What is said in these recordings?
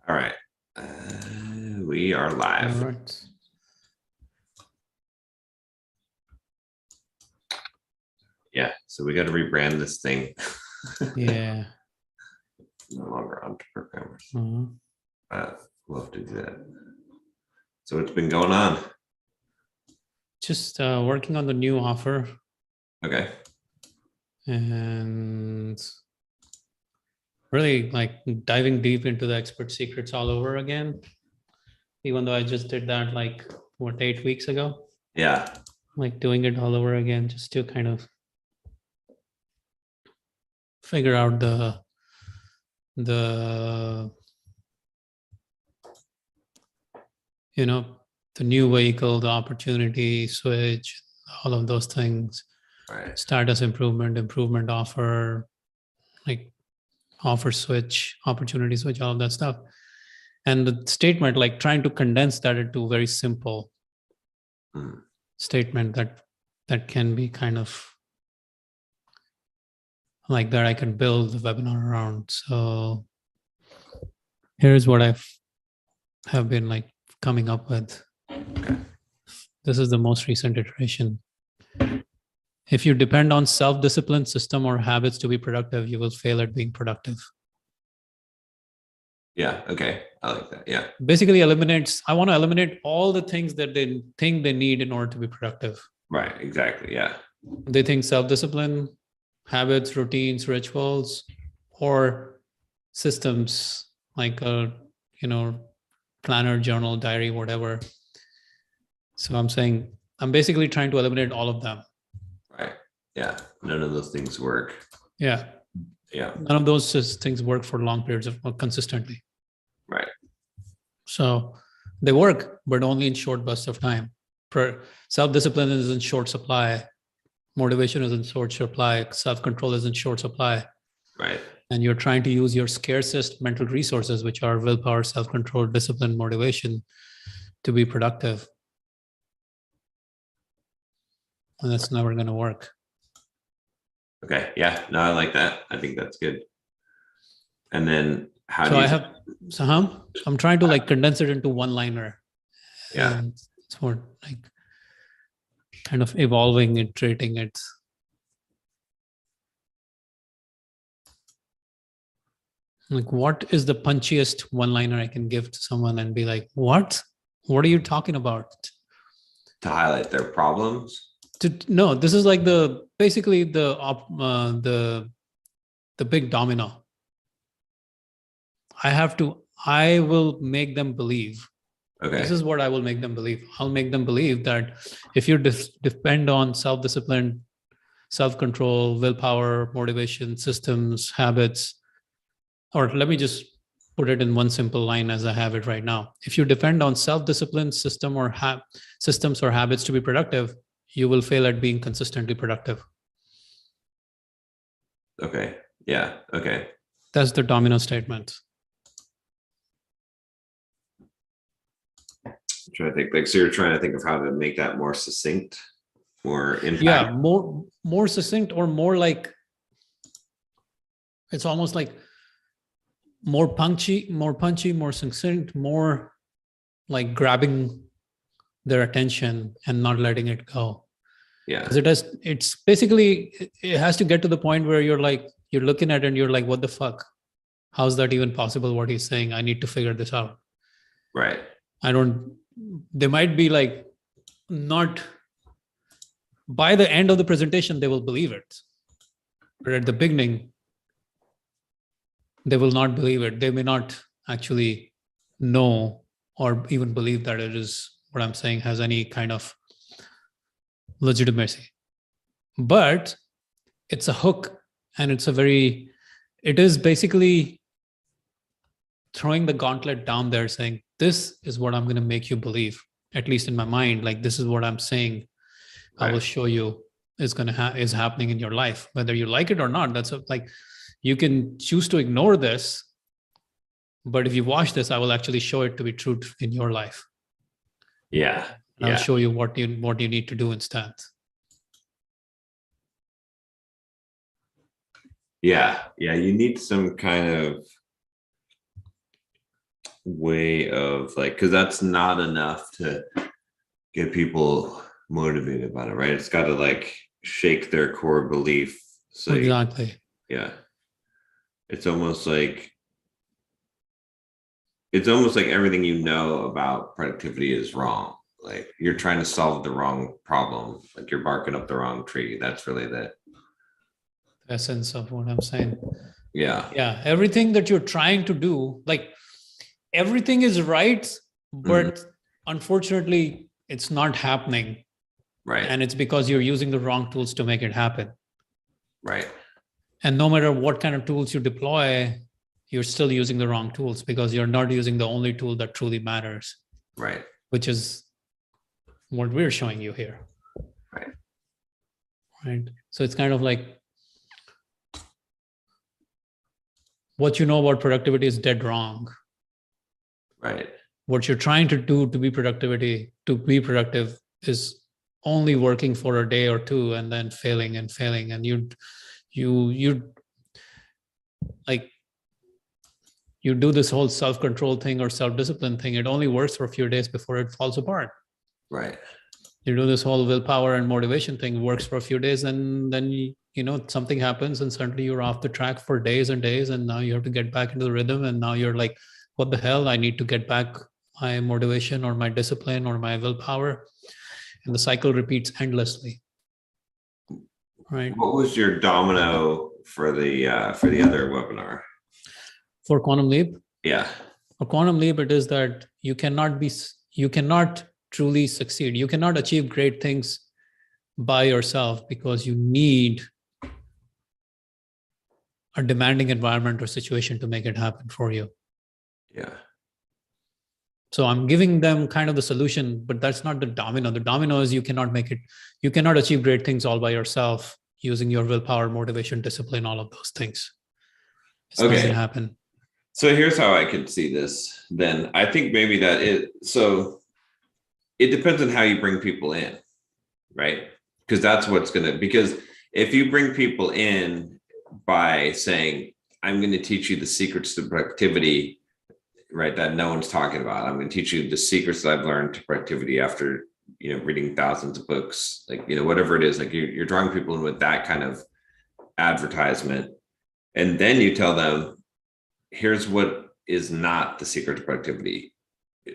All right. We are All live. right. Yeah. So we got to rebrand this thing. Yeah. No longer on programmers. Mhm. We'll have to do that. So what's been going on? Just working on the new offer Okay. and really like diving deep into the expert secrets all over again. Even though I just did that like what 8 weeks ago, Yeah. like doing it all over again just to kind of figure out the the new vehicle, the opportunity switch, all of those things, Right. status improvement offer, like offer switch, opportunity switch, all of that stuff. And the statement, like trying to condense that into a very simple statement that can be kind of like that I can build the webinar around. So here's what have been like coming up with. Okay. This is the most recent iteration. If you depend on self-discipline, system, or habits to be productive, you will fail at being productive. Yeah. Okay. I like that. Yeah. Basically I want to eliminate all the things that they think they need in order to be productive. Right. Exactly. Yeah. They think self-discipline, habits, routines, rituals, or systems like a, planner, journal, diary, whatever. So I'm basically trying to eliminate all of them. Right. Yeah. None of those things work. Yeah. Yeah. None of those things work for long periods of consistently. Right. So they work, but only in short bursts of time. Self-discipline is in short supply. Motivation is in short supply. Self-control is in short supply. Right. And you're trying to use your scarcest mental resources, which are willpower, self-control, discipline, motivation, to be productive. And that's never going to work. Okay. Yeah. No, I like that. I think that's good. And then I'm trying to like condense it into one liner. Yeah. And it's more like kind of evolving, iterating it. Like, what is the punchiest one liner I can give to someone and be like, what are you talking about? To highlight their problems. No, this is like basically the big domino. I will make them believe. Okay. This is what I will make them believe. I'll make them believe that if you depend on self-discipline, self-control, willpower, motivation, systems, habits, or let me just put it in one simple line as I have it right now. If you depend on self-discipline, systems or habits to be productive, you will fail at being consistently productive. Okay. Yeah. Okay. That's the domino statement. I'm trying to think, like, so you're trying to think of how to make that more succinct, more impact. Yeah, more succinct, or more like, it's almost like more punchy, more succinct, more like grabbing their attention and not letting it go. Yeah. Because it's basically, it has to get to the point where you're looking at it and you're like, what the fuck? How's that even possible? What he's saying? I need to figure this out. Right. They might be like, not by the end of the presentation, they will believe it. But at the beginning, they will not believe it. They may not actually know or even believe that it is what I'm saying has any kind of legitimacy. But it's a hook, and it is basically throwing the gauntlet down there saying, this is what I'm going to make you believe, at least in my mind. Like, this is what I'm saying. Right. I will show you is happening in your life, whether you like it or not. Like, you can choose to ignore this, but if you watch this, I will actually show it to be true in your life. Yeah. I'll show you what you need to do instead. Yeah. You need some kind of way of like, because that's not enough to get people motivated about it, right? It's got to like shake their core belief. So Exactly. yeah, it's almost like everything you know about productivity is wrong. Like you're trying to solve the wrong problem. Like you're barking up the wrong tree. That's really the Essence of what I'm saying. yeah. Yeah, everything that you're trying to do, like everything is right, but unfortunately, it's not happening. Right. And it's because you're using the wrong tools to make it happen. Right. And no matter what kind of tools you deploy, you're still using the wrong tools because you're not using the only tool that truly matters. Right. Which is what we're showing you here. Right. Right. So it's kind of like what you know about productivity is dead wrong. Right. What you're trying to do to be productive is only working for a day or two and then failing. And you like, you do this whole self-control thing or self-discipline thing. It only works for a few days before it falls apart. Right. You do this whole willpower and motivation thing, works for a few days, and then something happens and suddenly you're off the track for days and days, and now you have to get back into the rhythm, and now you're like, what the hell, I need to get back my motivation or my discipline or my willpower, and the cycle repeats endlessly. Right. What was your domino for the other webinar? For Quantum Leap? Yeah. For Quantum Leap, it is that you cannot truly succeed. You cannot achieve great things by yourself because you need a demanding environment or situation to make it happen for you. Yeah. So I'm giving them kind of the solution, but that's not the domino. The domino is you cannot achieve great things all by yourself using your willpower, motivation, discipline, all of those things. It's not going to happen. So here's how I could see this then. I think maybe it depends on how you bring people in, right? Because that's what's because if you bring people in by saying, I'm going to teach you the secrets to productivity, right, that no one's talking about. I'm going to teach you the secrets that I've learned to productivity after, reading thousands of books, like, whatever it is, like you're drawing people in with that kind of advertisement. And then you tell them, here's what is not the secret to productivity.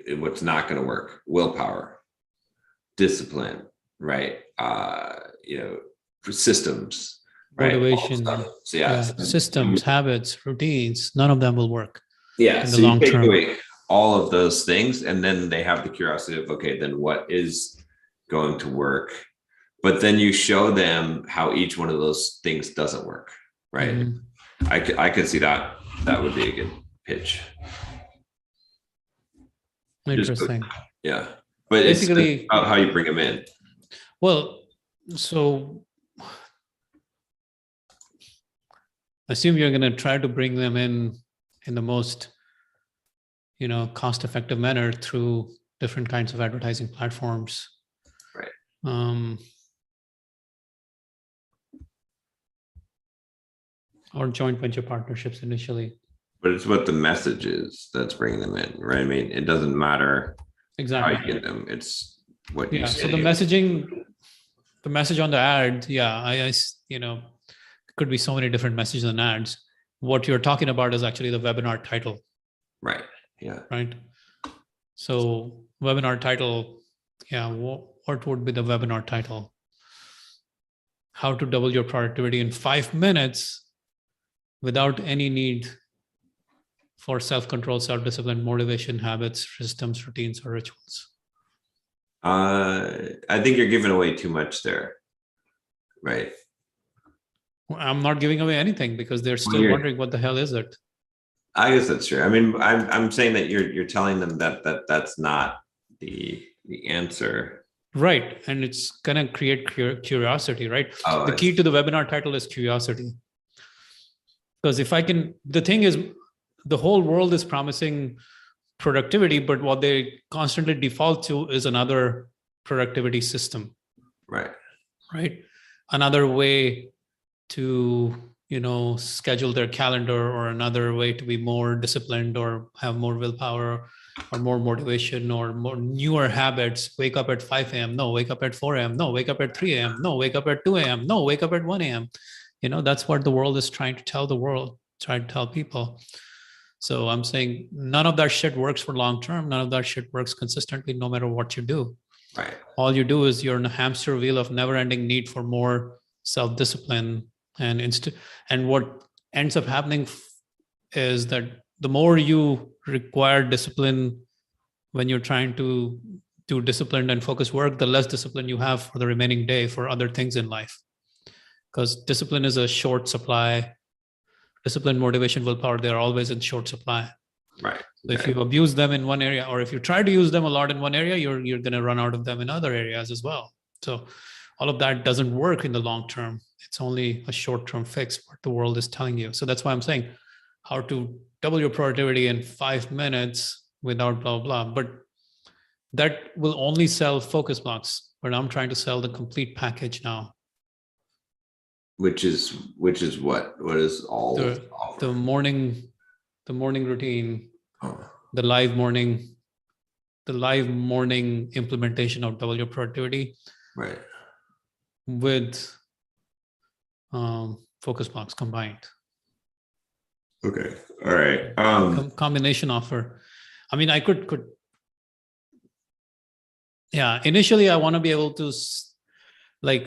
What's not going to work: willpower, discipline, right? Systems, right? Motivation, So systems, habits, routines, none of them will work. Yeah. In So the long you take term. away all of those things, and then they have the curiosity of, okay, then what is going to work? But then you show them how each one of those things doesn't work, right? Mm-hmm. I could see that would be a good pitch. Interesting. Yeah. But basically, it's about how you bring them in. Well, so assume you're going to try to bring them in the most, cost-effective manner through different kinds of advertising platforms. Right. Or joint venture partnerships initially. But it's what the message is that's bringing them in, right? I mean, it doesn't matter exactly how you get them. It's what you say. So the message on the ad, could be so many different messages and ads. What you're talking about is actually the webinar title. Right. Yeah. Right. So webinar title, what would be the webinar title? How to double your productivity in 5 minutes without any need for self-control, self-discipline, motivation, habits, systems, routines, or rituals. I think you're giving away too much there. Right. Well, I'm not giving away anything because they're still wondering what the hell is it. I guess that's true. I mean, I'm saying that you're telling them that's not the answer. Right. And it's gonna create curiosity, right? Oh, the key to the webinar title is curiosity. Because the thing is, the whole world is promising productivity, but what they constantly default to is another productivity system. Right. Right. Another way to, schedule their calendar or another way to be more disciplined or have more willpower or more motivation or more newer habits. Wake up at 5 a.m. No, wake up at 4 a.m. No, wake up at 3 a.m. No, wake up at 2 a.m. No, wake up at 1 a.m. That's what the world is trying to tell the world, trying to tell people. So I'm saying none of that shit works for long term. None of that shit works consistently, no matter what you do. Right. All you do is you're in a hamster wheel of never ending need for more self-discipline. And what ends up happening is that the more you require discipline when you're trying to do disciplined and focused work, the less discipline you have for the remaining day for other things in life. Because discipline is a short supply. Discipline, motivation, willpower, they're always in short supply. Right. So if you abuse them in one area, or if you try to use them a lot in one area, you're going to run out of them in other areas as well. So all of that doesn't work in the long term. It's only a short-term fix, what the world is telling you. So that's why I'm saying how to double your productivity in 5 minutes without blah, blah. But that will only sell focus blocks. But I'm trying to sell the complete package now. Which is what? What is all the morning routine, oh. the live morning implementation of double your productivity, right, with focus blocks combined. Okay, all right. Combination offer. I mean, I could. Yeah, initially I want to be able to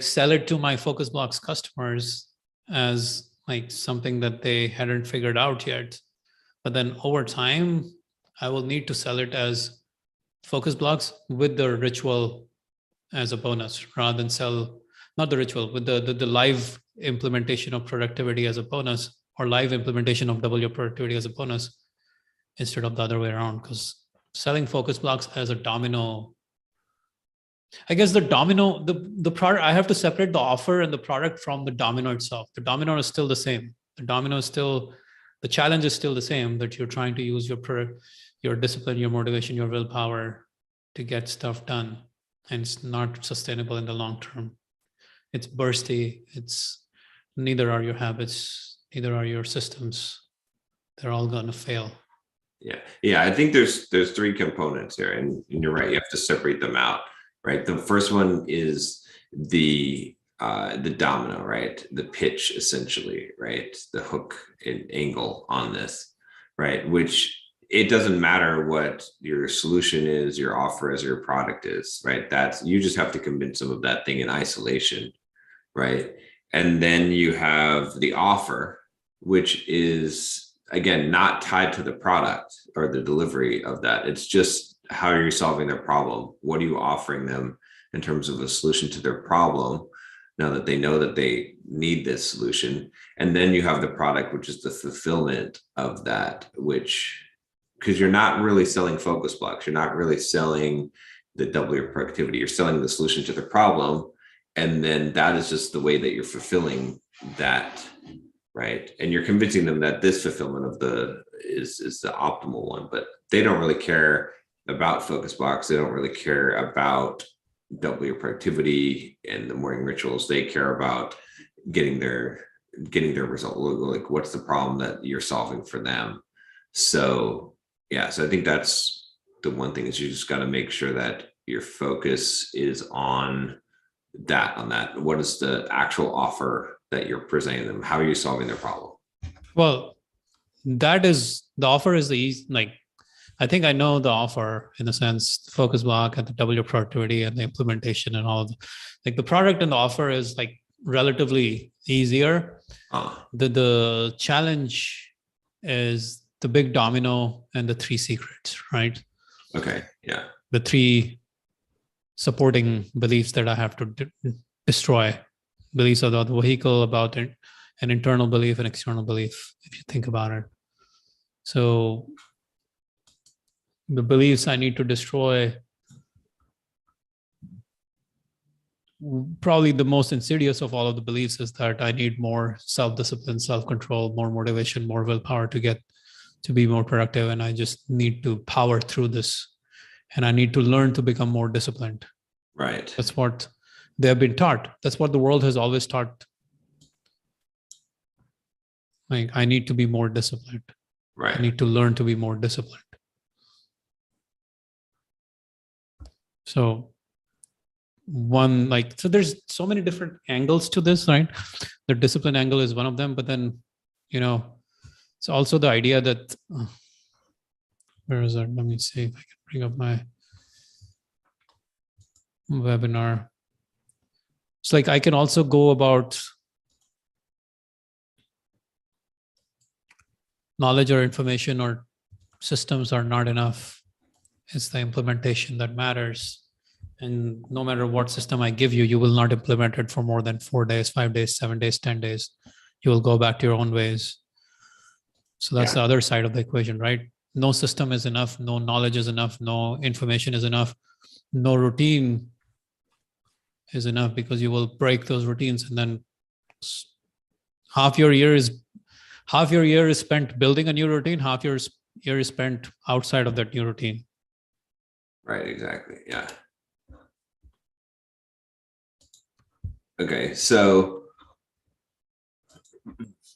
sell it to my focus blocks customers as like something that they hadn't figured out yet. But then over time, I will need to sell it as focus blocks with the ritual as a bonus, rather than sell, not the ritual, with the live implementation of productivity as a bonus, or live implementation of double your productivity as a bonus, instead of the other way around. Because selling focus blocks as a domino, I guess the product, I have to separate the offer and the product from the domino itself. The domino is still the same. The challenge is still the same, that you're trying to use your discipline, your motivation, your willpower to get stuff done. And it's not sustainable in the long term. It's bursty. Neither are your habits, neither are your systems. They're all going to fail. Yeah. I think there's 3 components here, and you're right. You have to separate them out. Right. The first one is the domino, right? The pitch, essentially, right? The hook and angle on this, right? Which it doesn't matter what your solution is, your offer is, your product is, right? You just have to convince them of that thing in isolation, right? And then you have the offer, which is, again, not tied to the product or the delivery of that. It's just, how are you solving their problem? What are you offering them in terms of a solution to their problem, now that they know that they need this solution? And then you have the product, which is the fulfillment of that, because you're not really selling focus blocks. You're not really selling the double your productivity. You're selling the solution to the problem. And then that is just the way that you're fulfilling that, right? And you're convincing them that this fulfillment is the optimal one, but they don't really care about focus blocks. They don't really care about double your productivity and the morning rituals. They care about getting their result. Like, what's the problem that you're solving for them? So I think that's the one thing, is you just got to make sure that your focus is on that. What is the actual offer that you're presenting them? How are you solving their problem? Well, the offer is the easy, I think I know the offer, in the sense, the focus block and the double your productivity and the implementation and all of the product and the offer is relatively easier. The challenge is the big domino and the 3 secrets, right? Okay. Yeah. The 3 supporting beliefs that I have to destroy. Beliefs about the vehicle, about an internal belief and external belief, if you think about it. So the beliefs I need to destroy, probably the most insidious of all of the beliefs, is that I need more self-discipline, self-control, more motivation, more willpower to be more productive. And I just need to power through this. And I need to learn to become more disciplined. Right. That's what they have been taught. That's what the world has always taught. Like I need to be more disciplined. I Right. need to learn to be more disciplined. So so there's so many different angles to this, right? The discipline angle is one of them, but then, it's also the idea that, where is that? Let me see if I can bring up my webinar. It's like I can also go about knowledge or information or systems are not enough. It's the implementation that matters. And no matter what system I give you, you will not implement it for more than 4 days, 5 days, 7 days, 10 days. You will go back to your own ways. So that's the other side of the equation, right? No system is enough. No knowledge is enough. No information is enough. No routine is enough, because you will break those routines, and then half your year is spent building a new routine. Half your year is spent outside of that new routine. Right. Exactly. Yeah. Okay. So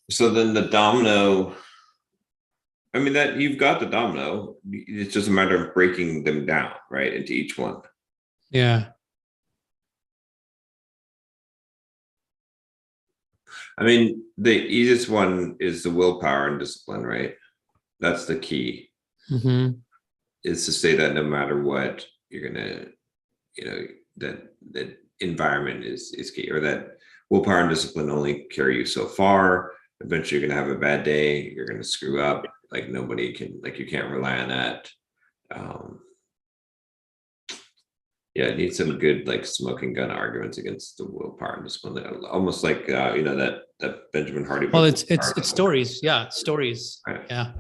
then the domino, I mean, that you've got the domino, it's just a matter of breaking them down, right, into each one. Yeah. I mean, the easiest one is the willpower and discipline, right? That's the key. Mm-hmm. Is to say that no matter what, you're gonna, that environment is key, or that willpower and discipline only carry you so far. Eventually, you're gonna have a bad day. You're gonna screw up. Like nobody can, like you can't rely on that. Yeah, it needs some good like smoking gun arguments against the willpower and discipline. Almost like that Benjamin Hardy. Well, it's stories. Yeah, stories. Right. Yeah.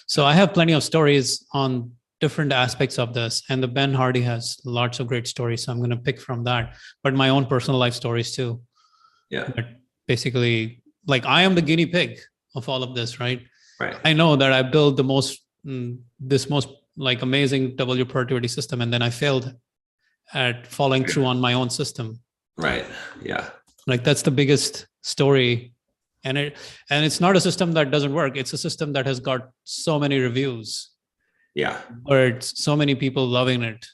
So I have plenty of stories on different aspects of this, and the Ben Hardy has lots of great stories. So I'm going to pick from that, but my own personal life stories too. Yeah. But basically, like I am the guinea pig of all of this, right? Right. I know that I built the most like amazing W productivity system, and then I failed at following through on my own system. Right. Yeah. Like that's the biggest story. And it's not a system that doesn't work. It's a system that has got so many reviews. Yeah. But so many people loving it.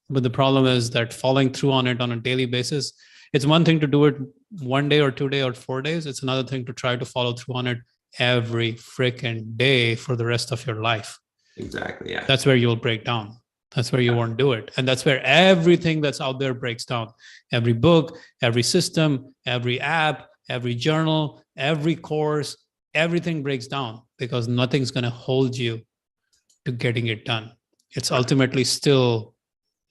But the problem is that following through on it on a daily basis, it's one thing to do it 1 day or 2 days or 4 days. It's another thing to try to follow through on it every freaking day for the rest of your life. Exactly. Yeah. That's where you'll break down. That's where you won't do it. And that's where everything that's out there breaks down. Every book, every system, every app, every journal, every course, everything breaks down because nothing's going to hold you to getting it done. It's ultimately still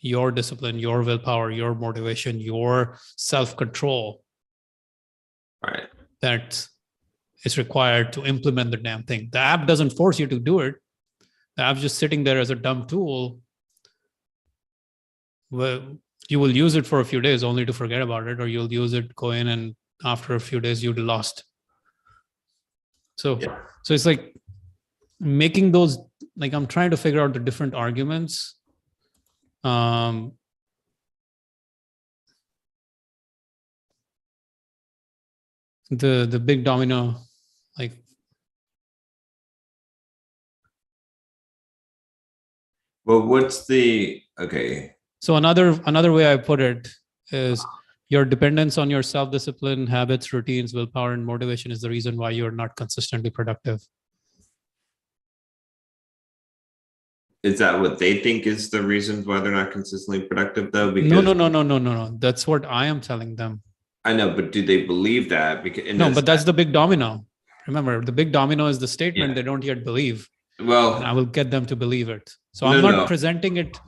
your discipline, your willpower, your motivation, your self-control. Right. That is required to implement the damn thing. The app doesn't force you to do it. The app's just sitting there as a dumb tool. Well, you will use it for a few days only to forget about it, or you'll use it, go in, and after a few days you'd lost. So it's like making those, like I'm trying to figure out the different arguments. The big domino, like. Well, what's the, okay. So another way I put it is your dependence on your self-discipline, habits, routines, willpower, and motivation is the reason why you're not consistently productive. Is that what they think is the reason why they're not consistently productive though? Because No. That's what I am telling them. I know, but do they believe that? Because but that's the big domino. Remember, the big domino is the statement they don't yet believe. Well, and I will get them to believe it. So I'm not presenting it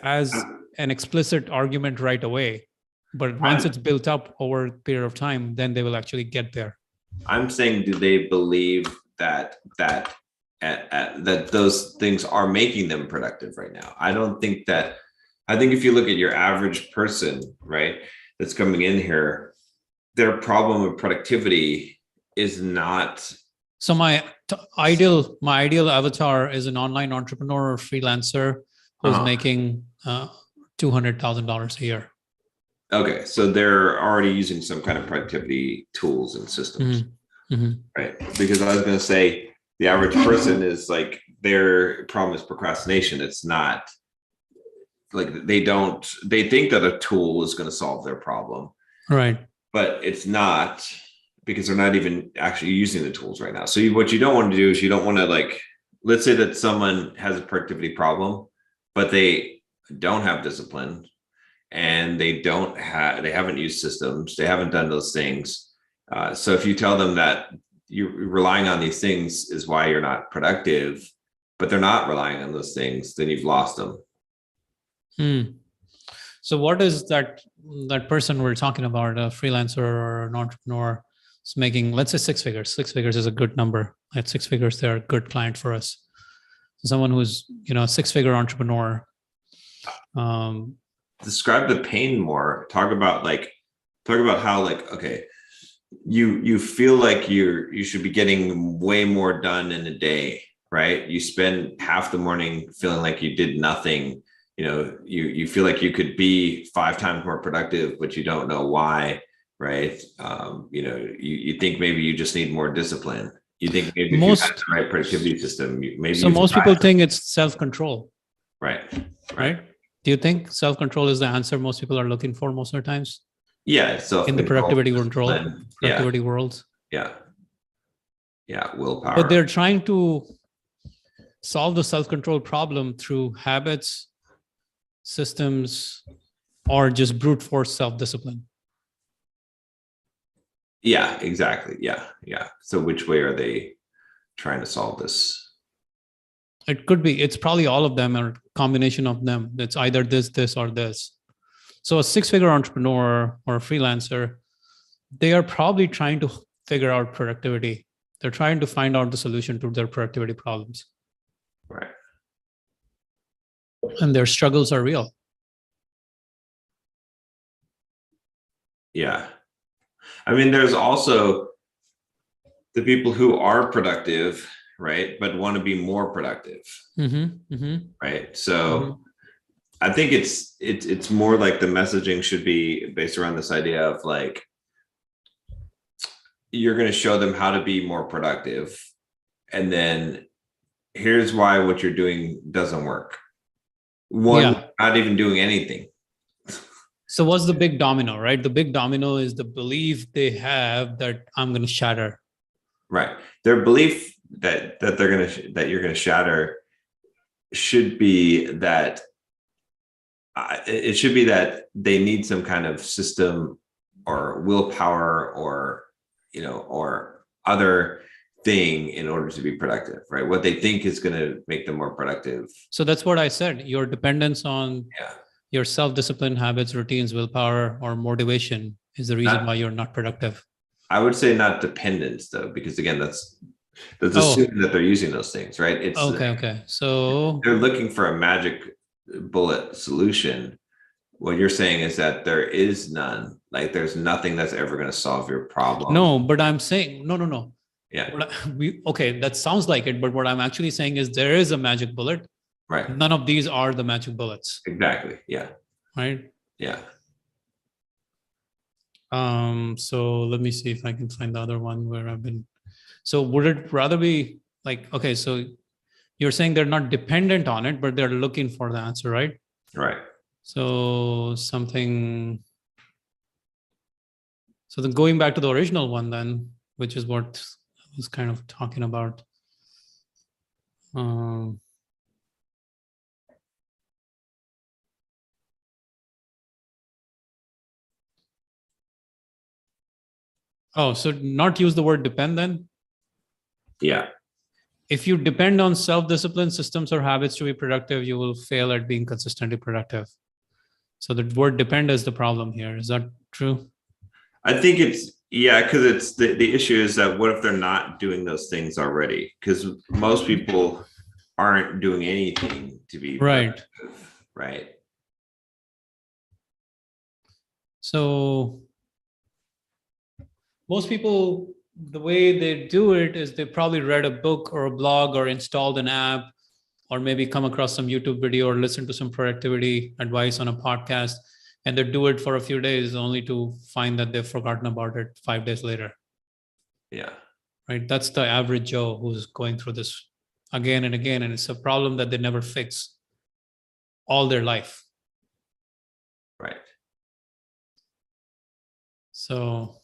as an explicit argument right away. But once it's built up over a period of time, then they will actually get there. I'm saying, do they believe that those things are making them productive right now? I don't think that. I think if you look at your average person, right, that's coming in here, their problem with productivity is not. So my ideal avatar is an online entrepreneur or freelancer who's making $200,000 a year. Okay, so they're already using some kind of productivity tools and systems. Mhm. right? Because I was going to say the average person is like their problem is procrastination. It's not like they think that a tool is going to solve their problem, Right. but it's not because they're not even actually using the tools right now. So what you don't want to do is you don't want to like, let's say that someone has a productivity problem, but they don't have discipline and they haven't used systems. They haven't done those things. So if you tell them that you're relying on these things is why you're not productive, but they're not relying on those things, then you've lost them. Hmm. So what is that person we're talking about, a freelancer or an entrepreneur, is making, let's say, 6 figures. 6 figures is a good number. At 6 figures, they're a good client for us. Someone who's, a 6 figure entrepreneur. Describe the pain more. Talk about how like, okay, you feel like you should be getting way more done in a day, right? You spend half the morning feeling like you did nothing. You feel like you could be 5 times more productive, but you don't know why, right? You think maybe you just need more discipline. You think maybe if you had the right productivity system, most people think it's self-control. Right. Do you think self-control is the answer most people are looking for most of the times? Yeah. So in the productivity world. Yeah. Willpower. But they're trying to solve the self-control problem through habits, systems, or just brute force self-discipline. Yeah, exactly. Yeah. So which way are they trying to solve this? It's probably all of them or combination of them. It's either this, or this. So a 6-figure entrepreneur or a freelancer, they are probably trying to figure out productivity. They're trying to find out the solution to their productivity problems. Right. And their struggles are real. Yeah. I mean, there's also the people who are productive, right? But want to be more productive. Right. So I think it's more like the messaging should be based around this idea of like, you're going to show them how to be more productive. And then here's why what you're doing doesn't work. Not even doing anything. So what's the big domino, right? The big domino is the belief they have that I'm going to shatter. Right. Their belief that you're going to shatter should be that it should be that they need some kind of system or willpower or other thing in order to be productive, right? What they think is going to make them more productive. So that's what I said. Your dependence on your self-discipline, habits, routines, willpower, or motivation is the reason why you're not productive. I would say not dependence though, because again, that's assuming that they're using those things, right? It's okay. So they're looking for a magic bullet solution. What you're saying is that there is none. Like there's nothing that's ever going to solve your problem. No, but I'm saying no. Yeah. That sounds like it. But what I'm actually saying is there is a magic bullet. Right. None of these are the magic bullets. Exactly. Yeah. Right. Yeah. So let me see if I can find the other one where I've been. So would it rather be like, okay, so you're saying they're not dependent on it, but they're looking for the answer, right? Right. So something. So then going back to the original one then, which is what I was kind of talking about. So not use the word depend then? Yeah. If you depend on self-discipline, systems, or habits to be productive, you will fail at being consistently productive. So the word depend is the problem here. Is that true? I think because it's the issue is that what if they're not doing those things already? Because most people aren't doing anything to be right. Right. So most people, the way they do it is they probably read a book or a blog or installed an app or maybe come across some YouTube video or listen to some productivity advice on a podcast, and they do it for a few days only to find that they've forgotten about it 5 days later. Yeah. right? That's the average Joe who's going through this again and again. And it's a problem that they never fix all their life. Right. So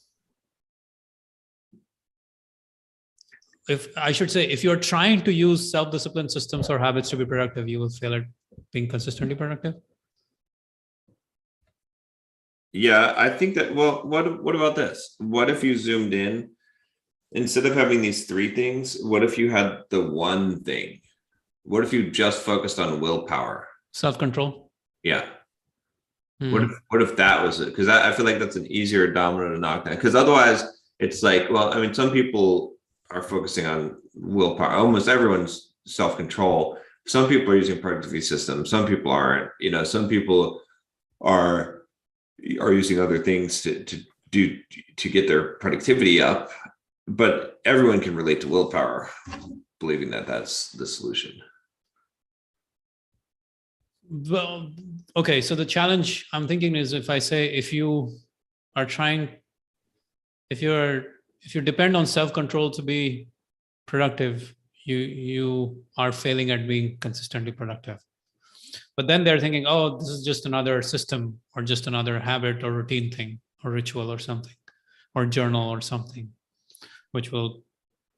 if I should say, if you're trying to use self-discipline systems or habits to be productive, you will fail at being consistently productive. Yeah, I think that, well, what about this? What if you zoomed in, instead of having these three things, what if you had the one thing? What if you just focused on willpower? Self-control. Yeah. Hmm. What if that was it? Because I feel like that's an easier domino to knock down. Because otherwise, it's like, well, I mean, some people are focusing on willpower. Almost everyone's self-control. Some people are using productivity systems. Some people aren't. You know, some people are using other things to get their productivity up. But everyone can relate to willpower, believing that that's the solution. Well, okay. So the challenge I'm thinking is, if I say, if you depend on self-control to be productive, you are failing at being consistently productive. But then they're thinking, oh, this is just another system or just another habit or routine thing or ritual or something, or journal or something, which will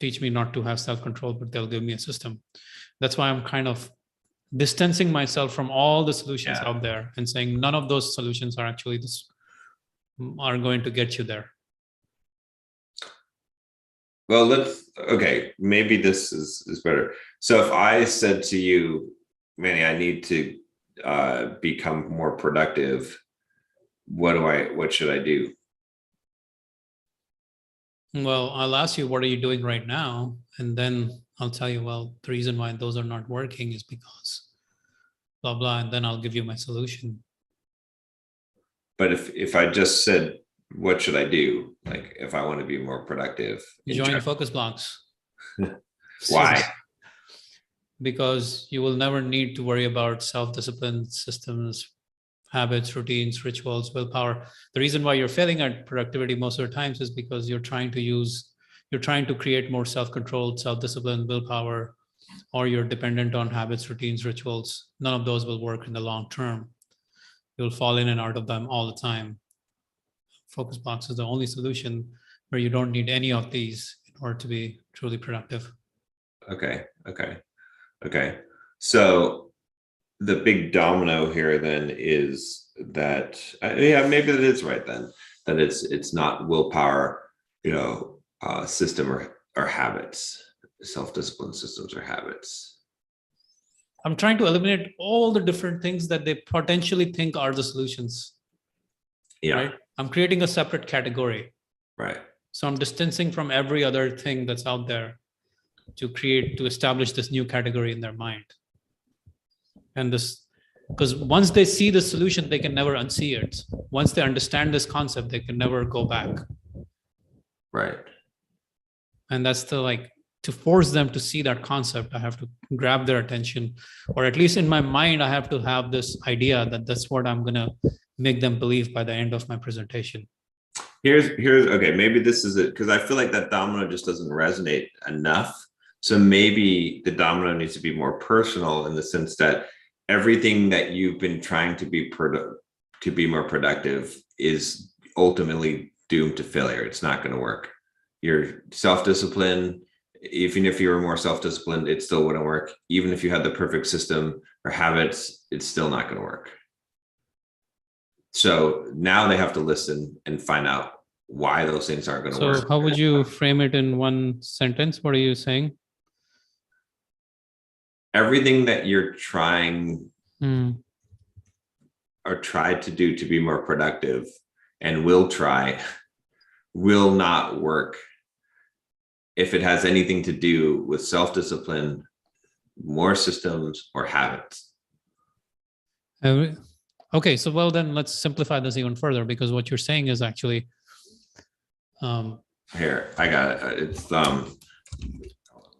teach me not to have self-control, but they'll give me a system. That's why I'm kind of distancing myself from all the solutions out there and saying none of those solutions are actually are going to get you there. Well, okay, maybe this is better. So if I said to you, Manny, I need to become more productive, what should I do? Well, I'll ask you, what are you doing right now? And then I'll tell you, well, the reason why those are not working is because blah, blah, and then I'll give you my solution. But if I just said, what should I do? Like, if I want to be more productive. Join focus blocks. Why? Because you will never need to worry about self-discipline systems, habits, routines, rituals, willpower. The reason why you're failing at productivity most of the times is because you're trying to create more self-control, self-discipline, willpower, or you're dependent on habits, routines, rituals. None of those will work in the long term. You'll fall in and out of them all the time. Focus blocks is the only solution where you don't need any of these in order to be truly productive. Okay. So the big domino here then is that, maybe that is right then, that it's not willpower, system or habits, self-discipline systems or habits. I'm trying to eliminate all the different things that they potentially think are the solutions. Yeah. Right? I'm creating a separate category. Right. So I'm distancing from every other thing that's out there to establish this new category in their mind. And because once they see the solution, they can never unsee it. Once they understand this concept, they can never go back. Right. And that's to force them to see that concept, I have to grab their attention, or at least in my mind, I have to have this idea that that's what I'm going to make them believe by the end of my presentation. Here's okay, maybe this is it, because I feel like that domino just doesn't resonate enough. So maybe the domino needs to be more personal, in the sense that everything that you've been trying to be more productive is ultimately doomed to failure. It's not going to work. Your self-discipline, even if you were more self-disciplined, it still wouldn't work. Even if you had the perfect system or habits, it's still not going to work. So now they have to listen and find out why those things aren't going to work. So how would you frame it in one sentence? What are you saying? Everything that you're trying or tried to do to be more productive and will not work if it has anything to do with self-discipline, more systems, or habits. Okay, so well, then let's simplify this even further, because what you're saying is actually here, I got it. It's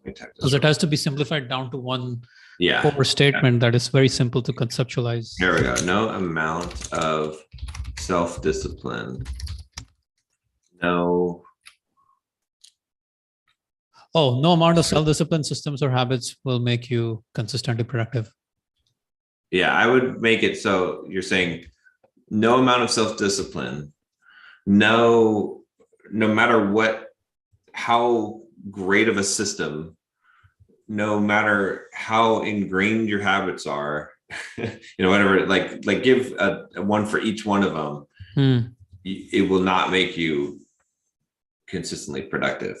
because it has to be simplified down to one Yeah. core statement that is very simple to conceptualize. Here we go. No amount of self-discipline, no Oh, no amount of self-discipline systems or habits will make you consistently productive. Yeah, I would make it so you're saying no amount of self-discipline, no matter what, how great of a system, no matter how ingrained your habits are, whatever, like give a one for each one of them, it will not make you consistently productive.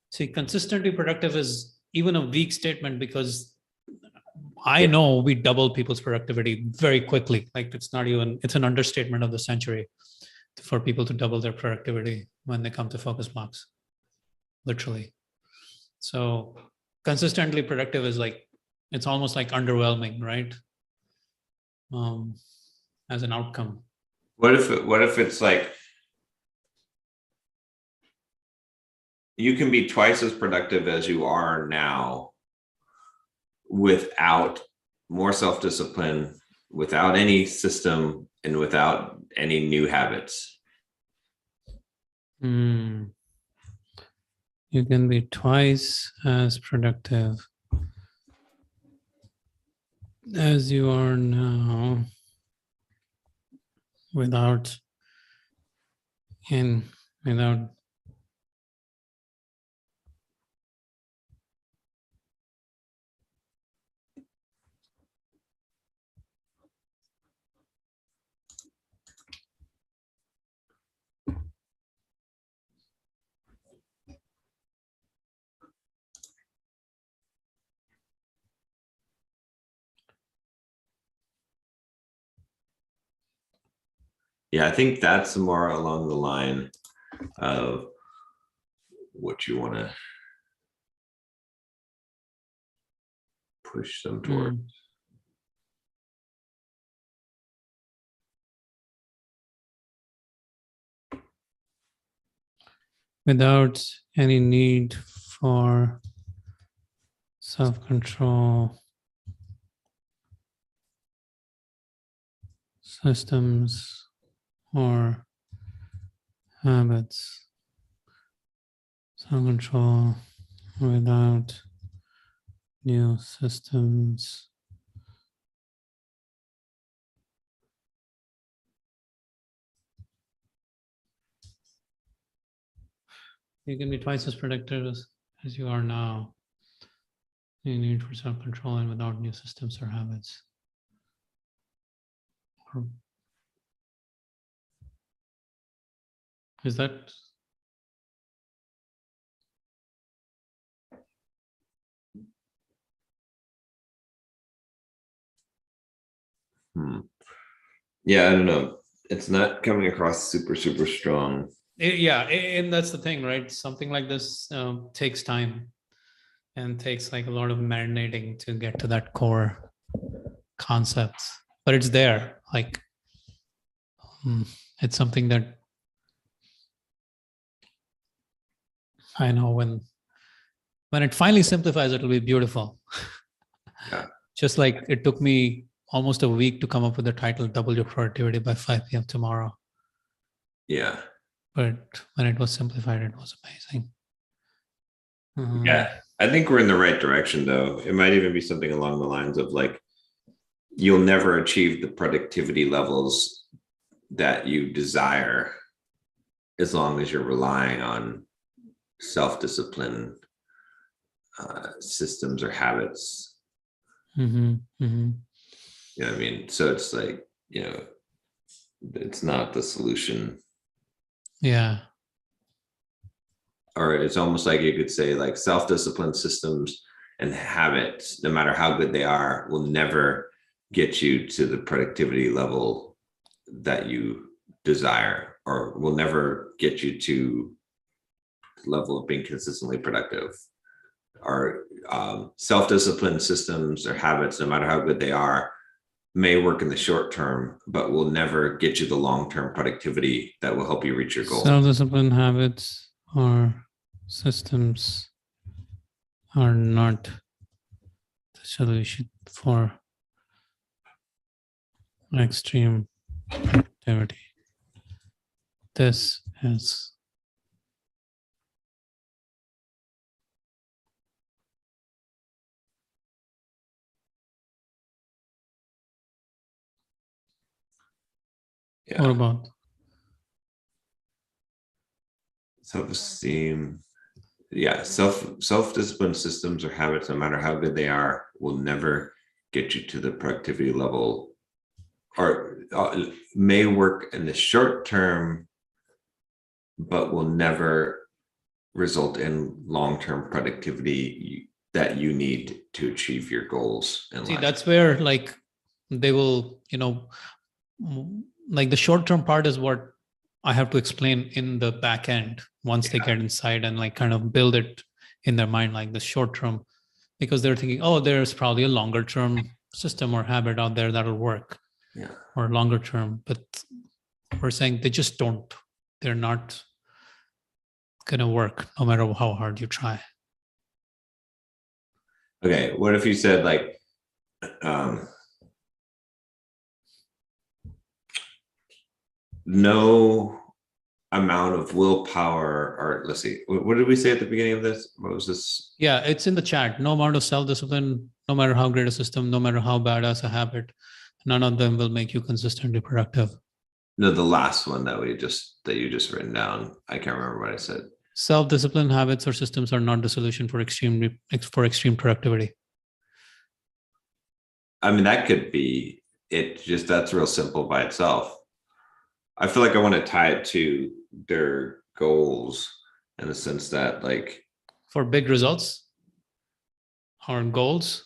See, consistently productive is even a weak statement because I know we double people's productivity very quickly. Like it's an understatement of the century for people to double their productivity when they come to focus blocks, literally. So consistently productive is like, it's almost like underwhelming, right? As an outcome. What if it's like, you can be twice as productive as you are now without more self-discipline, without any system, and without any new habits? You can be twice as productive as you are now without Yeah, I think that's more along the line of what you want to push them toward. Without any need for self-control, systems, or habits. Self-control without new systems. You can be twice as productive as you are now. You need for self-control and without new systems or habits. Is that? Yeah, I don't know. It's not coming across super strong. Yeah, and that's the thing, right? Something like this takes time and takes like a lot of marinating to get to that core concept, but it's there. Like it's something that I know when it finally simplifies, it'll be beautiful. Yeah. Just like it took me almost a week to come up with the title, Double Your Productivity by 5 p.m. tomorrow. Yeah. But when it was simplified, it was amazing. Yeah, I think we're in the right direction, though. It might even be something along the lines of like, you'll never achieve the productivity levels that you desire as long as you're relying on self-discipline, systems or habits. Mm-hmm. Mm-hmm. You know what I mean? So it's like, it's not the solution. Yeah. Or it's almost like you could say like self-discipline systems and habits, no matter how good they are, will never get you to the productivity level that you desire, or will never get you to the level of being consistently productive. Or self-discipline systems or habits, no matter how good they are, may work in the short term, but will never get you the long-term productivity that will help you reach your goal. Self-discipline habits or systems are not the solution for extreme productivity. This is Yeah. what about Self-esteem. Yeah, self-discipline systems or habits, no matter how good they are, will never get you to the productivity level, or may work in the short term, but will never result in long-term productivity that you need to achieve your goals in see life. that's where like they will, like the short-term part is what I have to explain in the back end once they get inside and like kind of build it in their mind, like the short term, because they're thinking, oh, there's probably a longer term system or habit out there that'll work, Yeah. or longer term. But we're saying they just don't. They're not gonna work no matter how hard you try. Okay, what if you said like, no amount of willpower, or let's see, what did we say at the beginning of this? What was this? Yeah, it's in the chat. No amount of self-discipline, no matter how great a system, no matter how bad as a habit, none of them will make you consistently productive. No, the last one that you just written down. I can't remember what I said. Self-discipline habits or systems are not the solution for extreme productivity. I mean, that could be it. Just that's real simple by itself. I feel like I want to tie it to their goals in the sense that, like, For big results or goals.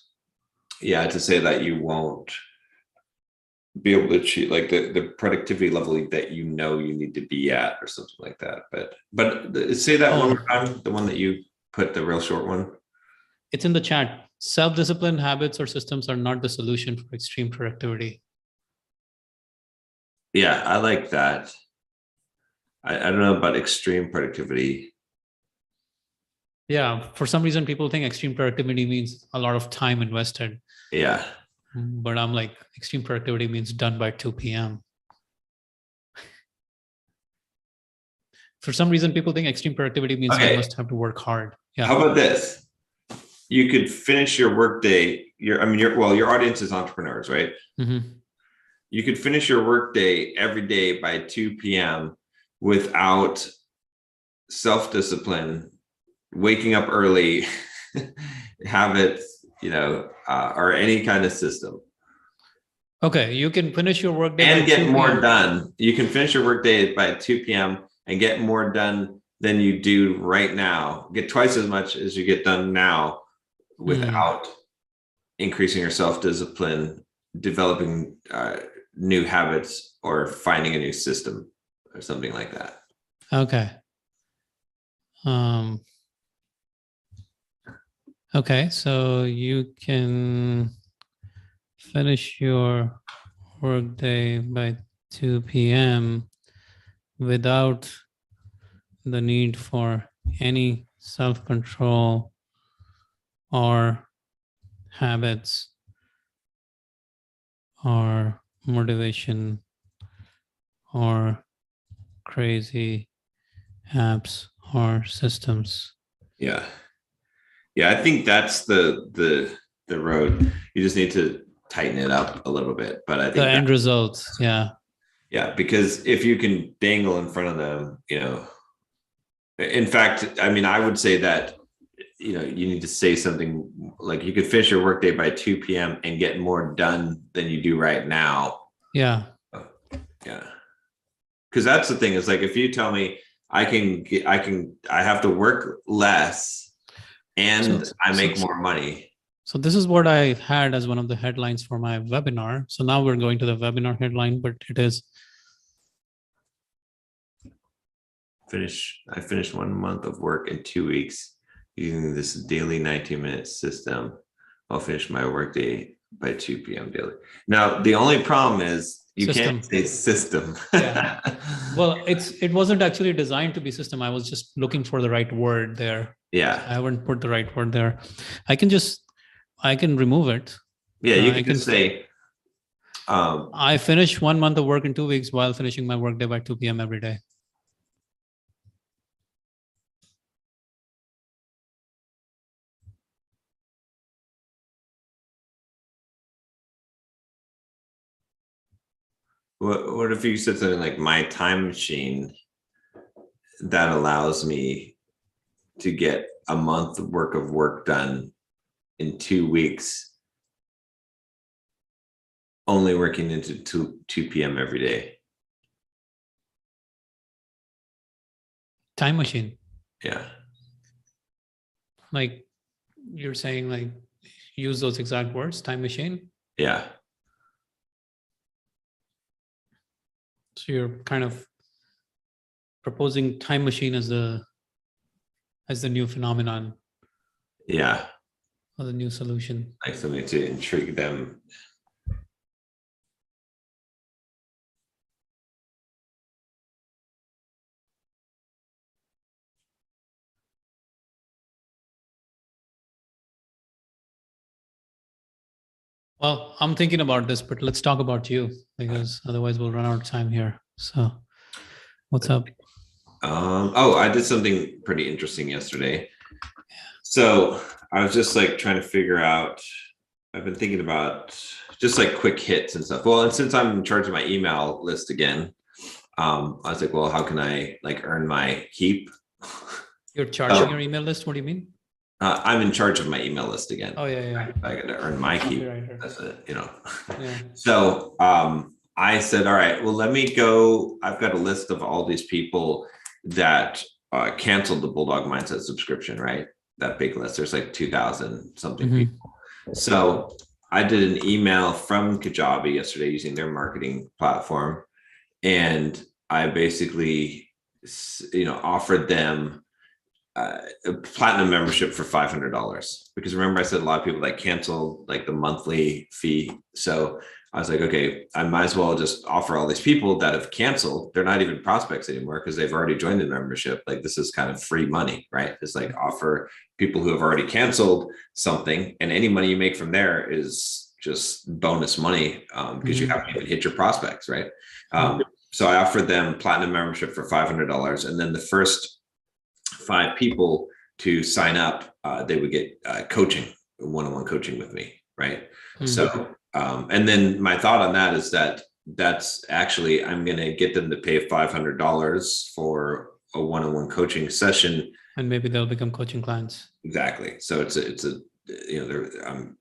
Yeah, to say that you won't be able to achieve like the productivity level that you need to be at, or something like that. But say that one more time, the one that you put, the real short one. It's in the chat. Self-discipline habits or systems are not the solution for extreme productivity. Yeah, I like that. I don't know about extreme productivity. Yeah, for some reason, people think extreme productivity means a lot of time invested. Yeah. But I'm like, extreme productivity means done by 2 p.m. For some reason, people think extreme productivity means you must have to work hard. Yeah. How about this? You could finish your workday. Your audience is entrepreneurs, right? Mm-hmm. You could finish your workday every day by 2 p.m. without self-discipline, waking up early, habits, or any kind of system. Okay, you can finish your workday and get more done. You can finish your workday by 2 p.m. and get more done than you do right now. Get twice as much as you get done now without increasing your self-discipline, developing new habits, or finding a new system or something like that. Okay. Okay, so you can finish your workday by 2 p.m. without the need for any self-control or habits or motivation or crazy apps or systems. Yeah, I think that's the road. You just need to tighten it up a little bit, but I think the end result. Yeah, because if you can dangle in front of them, in fact, I mean, I would say that you need to say something like, you could finish your workday by 2 p.m. and get more done than you do right now. Yeah, because that's the thing, is like, if you tell me I have to work less and I make more money. So this is what I had as one of the headlines for my webinar. So now we're going to the webinar headline, but it is I finished 1 month of work in 2 weeks using this daily 19-minute system. I'll finish my workday by 2 p.m. daily. Now, the only problem is You System. can't say system. Yeah. Well, it wasn't actually designed to be system. I was just looking for the right word there. Yeah. I haven't put the right word there. I can remove it. Yeah, you I can just say, I finish 1 month of work in 2 weeks while finishing my workday by 2 p.m. every day. what if you said something like my time machine that allows me to get a month work of work done in 2 weeks, only working into 2 p.m. every day. Time machine. Yeah. Like you're saying, like use those exact words, time machine. Yeah. So you're kind of proposing time machine as the new phenomenon. Yeah. Or the new solution. Like something to intrigue them. Well, I'm thinking about this, but let's talk about you because otherwise we'll run out of time here. So what's up? I did something pretty interesting yesterday. So I was just like trying to figure out, I've been thinking about just like quick hits and stuff. Well, and since I'm in charge of my email list again, I was like, well, how can I like earn my keep? You're charging your email list? What do you mean? I'm in charge of my email list again. Oh, yeah. I got to earn my keep. Copywriter. That's it, you know. Yeah. So I said, all right, well, let me go. I've got a list of all these people that canceled the Bulldog Mindset subscription, right? That big list. There's like 2,000 something people. So I did an email from Kajabi yesterday using their marketing platform. And I basically, offered them a platinum membership for $500, because remember I said a lot of people that canceled like the monthly fee. So I was like, okay, I might as well just offer all these people that have canceled. They're not even prospects anymore because they've already joined the membership. Like this is kind of free money, right? It's like offer people who have already canceled something, and any money you make from there is just bonus money because you haven't even hit your prospects, right? So I offered them platinum membership for $500, and then the first 5 people to sign up, they would get coaching, one-on-one coaching with me, right? So, and then my thought on that is that's actually, I'm going to get them to pay $500 for a one-on-one coaching session, and maybe they'll become coaching clients. Exactly. So it's a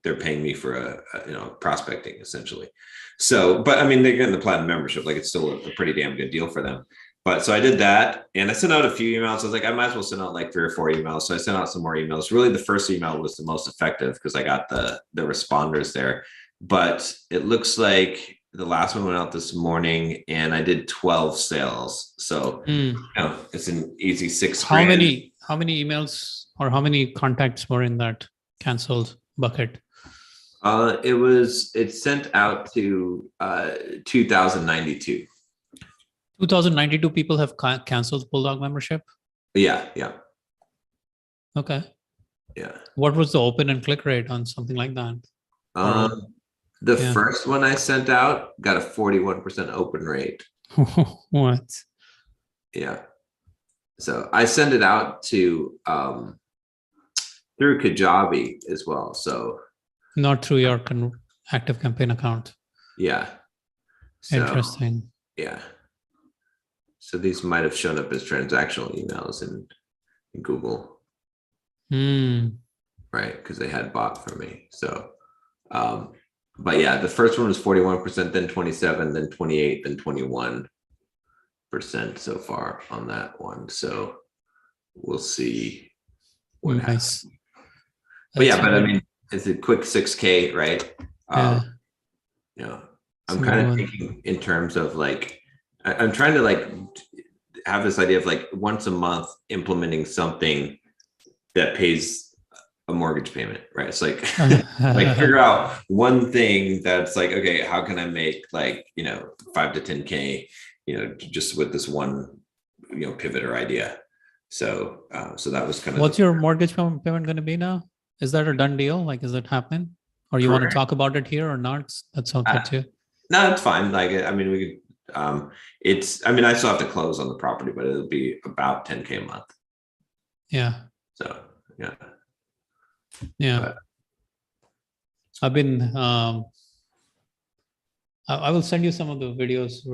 they're paying me for a prospecting essentially. So, but I mean, they're getting the platinum membership, like it's still a pretty damn good deal for them. But so I did that, and I sent out a few emails. I was like, I might as well send out like 3 or 4 emails. So I sent out some more emails. Really, the first email was the most effective because I got the responders there. But it looks like the last one went out this morning, and I did 12 sales. So it's an easy 6 grand. How many emails or how many contacts were in that canceled bucket? It sent out to 2,092. 2,092 people have canceled Bulldog membership? Yeah. Okay. Yeah. What was the open and click rate on something like that? The first one I sent out got a 41% open rate. What? Yeah. So I send it out to through Kajabi as well. So not through your active campaign account. Yeah. So, interesting. Yeah. So these might have shown up as transactional emails in Google. Right, because they had bought from me. So but yeah, the first one was 41%, then 27, then 28, then 21% so far on that one. So we'll see what happens. But yeah, but I mean, it's a quick 6K, right? I'm kind of thinking in terms of like, I'm trying to like have this idea of like once a month implementing something that pays a mortgage payment, right? It's like like figure out one thing that's like, okay, how can I make like, 5 to 10K, just with this one, pivot or idea. So so that was kind of What's your mortgage payment going to be now? Is that a done deal? Like, is it happening? Or you want to talk about it here or not? That's okay too. No, it's fine. Like, I mean, we could, I mean, I still have to close on the property, but it'll be about 10K a month. Yeah. So, yeah. Yeah. But, I've been, I will send you some of the videos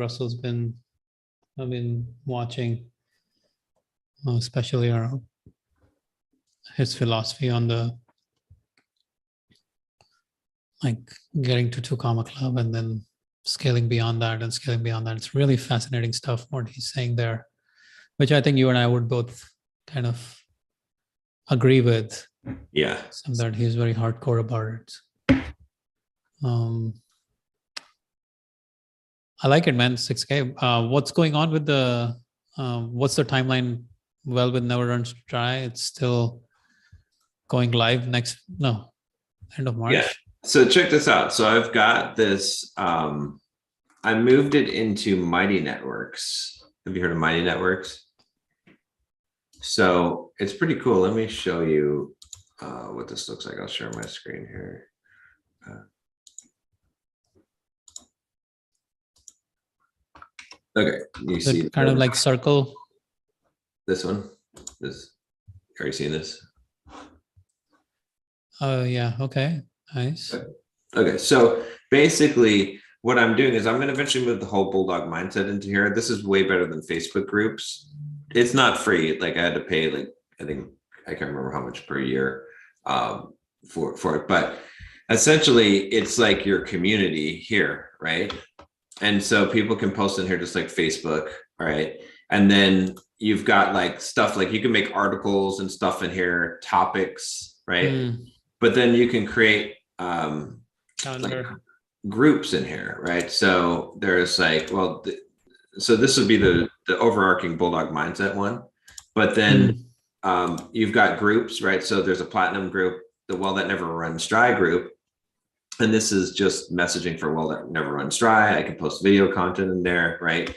I've been watching, especially around his philosophy on the, like getting to 2 Comma Club and then scaling beyond that and scaling beyond that. It's really fascinating stuff, what he's saying there, which I think you and I would both kind of agree with. yeah. Some that he's very hardcore about it. I like it, man. 6K. What's going on with what's the timeline? Well, with Never Runs Dry, it's still going live end of March. Yeah. So check this out. So I've got this, I moved it into Mighty Networks. Have you heard of Mighty Networks? So it's pretty cool. Let me show you what this looks like. I'll share my screen here. Okay, you see kind of like circle. This one. Are you seeing this? Oh yeah. Okay. Nice. Okay. So basically, what I'm doing is I'm going to eventually move the whole Bulldog mindset into here. This is way better than Facebook groups. It's not free. Like I had to pay like I can't remember how much per year for it, but essentially it's like your community here, right? And so people can post in here just like Facebook, right? And then you've got like stuff like you can make articles and stuff in here, topics, right? But then you can create like groups in here, right? So there's like, well, so this would be the overarching Bulldog mindset one, but then you've got groups, right? So there's a platinum group, the Well That Never Runs Dry group, and this is just messaging for Well That Never Runs Dry. I can post video content in there, right?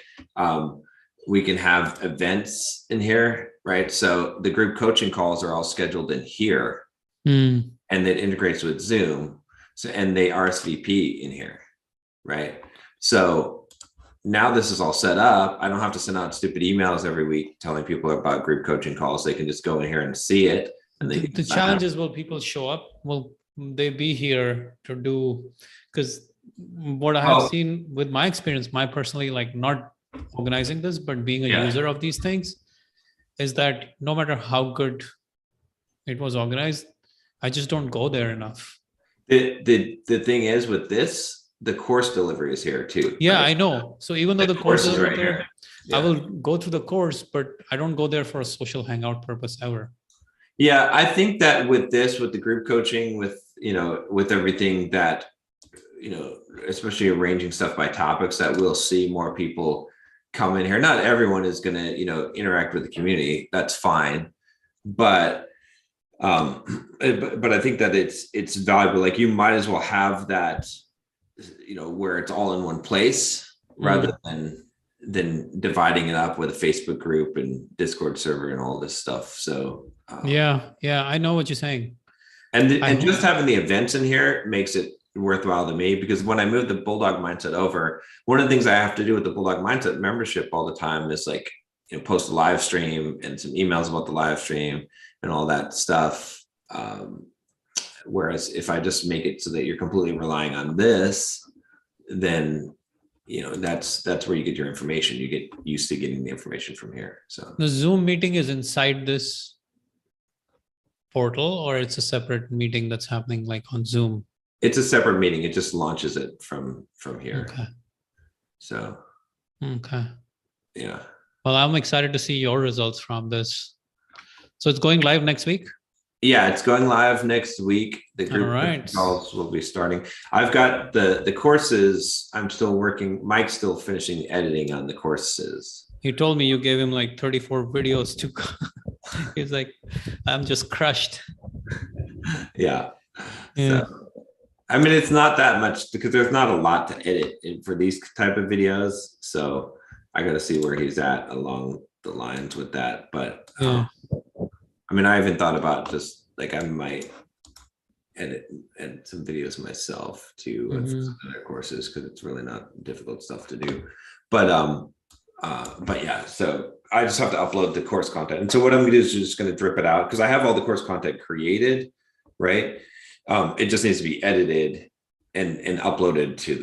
We can have events in here, right? So the group coaching calls are all scheduled in here, and it integrates with Zoom. So, and they RSVP in here, right? So now this is all set up. I don't have to send out stupid emails every week telling people about group coaching calls. They can just go in here and see it. And the challenge is, will people show up? Will they be here to do? Because what I have seen with my experience, my personally, like not organizing this, but being a user of these things, is that no matter how good it was organized, I just don't go there enough. The thing is with this, the course delivery is here too. Yeah, right? I know. So even though the course is right here, I will go through the course, but I don't go there for a social hangout purpose ever. Yeah, I think that with this, with the group coaching, with with everything that especially arranging stuff by topics, that we'll see more people come in here. Not everyone is going to interact with the community. That's fine, but I think that it's valuable. Like you might as well have that, where it's all in one place rather than dividing it up with a Facebook group and Discord server and all this stuff. So yeah, I know what you're saying. And just having the events in here makes it worthwhile to me, because when I moved the Bulldog mindset over, one of the things I have to do with the Bulldog mindset membership all the time is like post a live stream and some emails about the live stream and all that stuff. Whereas if I just make it so that you're completely relying on this, then that's where you get your information. You get used to getting the information from here. So the Zoom meeting is inside this portal, or it's a separate meeting that's happening like on Zoom? It's a separate meeting. It just launches it from here. Okay. So okay. Yeah. Well, I'm excited to see your results from this. So it's going live next week? Yeah, it's going live next week. The group calls will be starting. I've got the courses. I'm still working. Mike's still finishing editing on the courses. He told me you gave him like 34 videos to He's like, I'm just crushed. Yeah. Yeah. So I mean, it's not that much because there's not a lot to edit for these type of videos. So I got to see where he's at along the lines with that. But Yeah. I mean, I haven't thought about just like I might edit some videos myself too and for some Hmm. other courses because it's really not difficult stuff to do. But yeah, so I just have to upload the course content. And so what I'm gonna do is just gonna drip it out because I have all the course content created, right? It just needs to be edited and uploaded to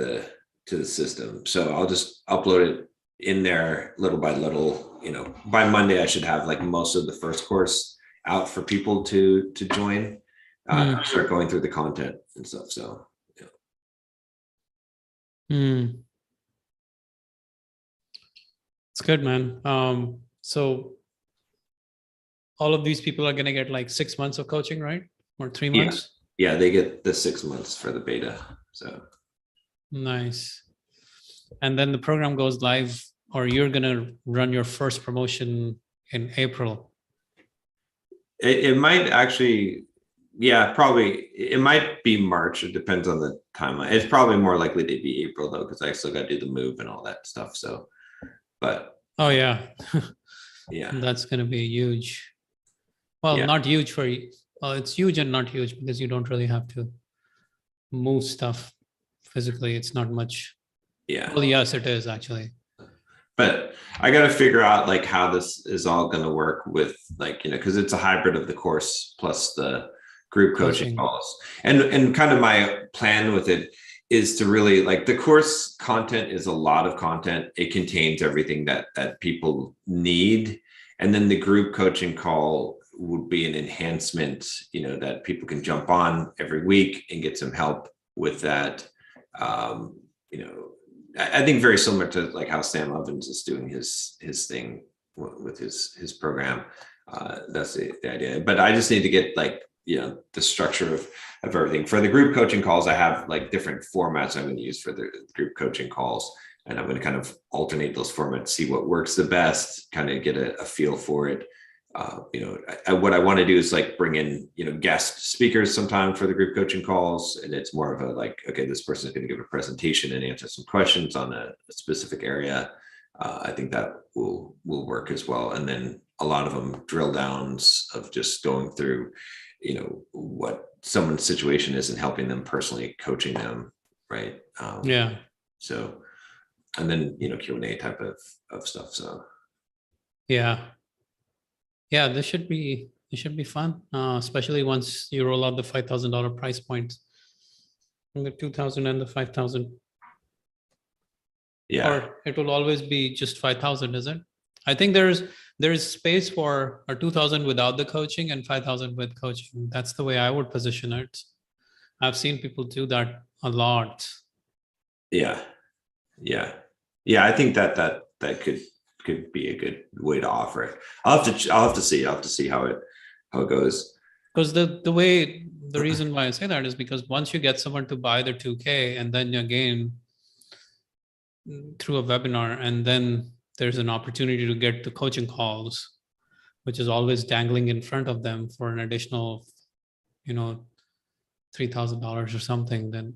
the system. So I'll just upload it in there little by little. You know, by Monday I should have like most of the first course out for people to join. Start going through the content and stuff. So yeah. Mm. It's good, man. So all of these people are going to get like 6 months of coaching, right? Or 3 months? Yeah, they get the 6 months for the beta. So Nice. And then the program goes live, or you're going to run your first promotion in April. it might actually, yeah, probably it might be March. It depends on the timeline. It's probably more likely to be April though, because I still got to do the move and all that stuff. So, but Oh, yeah. yeah, That's going to be huge. Well, yeah, not huge for you. Well, it's huge and not huge because you don't really have to move stuff physically. It's not much. yeah. Well, yes, it is actually. But I got to figure out like how this is all going to work with like, you know, because it's a hybrid of the course plus the group coaching Coaching. calls. And kind of my plan with it is to really like the course content is a lot of content. It contains everything that people need. And then the group coaching call would be an enhancement, you know, that people can jump on every week and get some help with that. You know, I think very similar to like how Sam Ovens is doing his thing with his program. That's the idea. But I just need to get like, you know, the structure of everything. For the group coaching calls, I have like different formats I'm going to use for the group coaching calls. And I'm going to kind of alternate those formats, see what works the best, kind of get a feel for it. You know, what I want to do is like bring in, you know, guest speakers sometime for the group coaching calls. And it's more of a like, okay, this person is going to give a presentation and answer some questions on a specific area. I think that will work as well. And then a lot of them drill downs of just going through, you know, what someone's situation is and helping them personally, coaching them. Right. Yeah. So, and then, you know, Q&A type of stuff. So, Yeah. Yeah, this should be fun, especially once you roll out the $5,000 price points, and the 2,000 and the 5,000, yeah. or it will always be just 5,000, is it? I think there's space for a 2,000 without the coaching and 5,000 with coaching. That's the way I would position it. I've seen people do that a lot. Yeah. Yeah. Yeah. I think that could be a good way to offer it. I'll have to see how it goes. Because the reason why I say that is because once you get someone to buy the 2K and then again through a webinar, and then there's an opportunity to get the coaching calls, which is always dangling in front of them for an additional, you know, $3,000 or something, then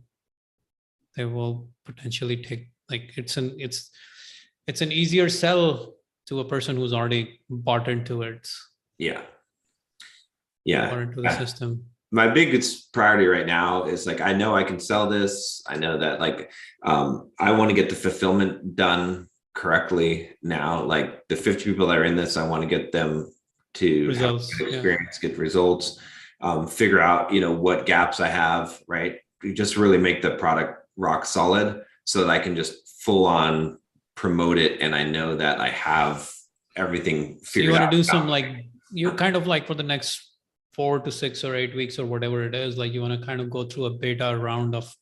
they will potentially take, like, it's an easier sell to a person who's already bought into it, Yeah. or Yeah. into the system. My biggest priority right now is like I know I can sell this. I know that like I want to get the fulfillment done correctly now. Like the 50 people that are in this, I want to get them to have a Results. good Yeah. experience, get results, figure out, you know, what gaps I have, right? Just really make the product rock solid so that I can just full on promote it. And I know that I have everything So you figured want to out. do some, like, you kind of like for the next 4 to 6 or 8 weeks or whatever it is, like you want to kind of go through a beta round of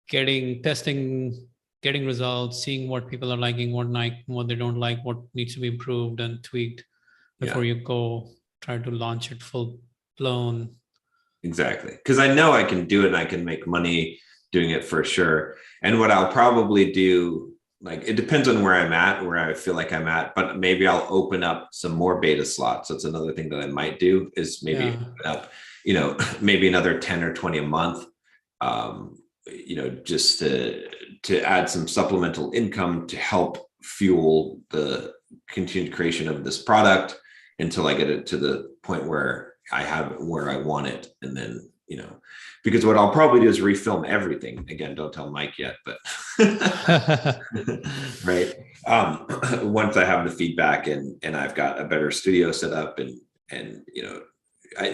testing, getting results, seeing what people are liking, what they don't like, what needs to be improved and tweaked Yeah. before you go try to launch it full blown. Exactly. Because I know I can do it and I can make money doing it for sure. And what I'll probably do, like, it depends on where I'm at, where I feel like I'm at, but maybe I'll open up some more beta slots. That's another thing that I might do is maybe Yeah. open up maybe another 10 or 20 a month, just to add some supplemental income to help fuel the continued creation of this product until I get it to the point where I have it where I want it. And then, because what I'll probably do is refilm everything. Again, don't tell Mike yet, but right. Once I have the feedback and I've got a better studio set up and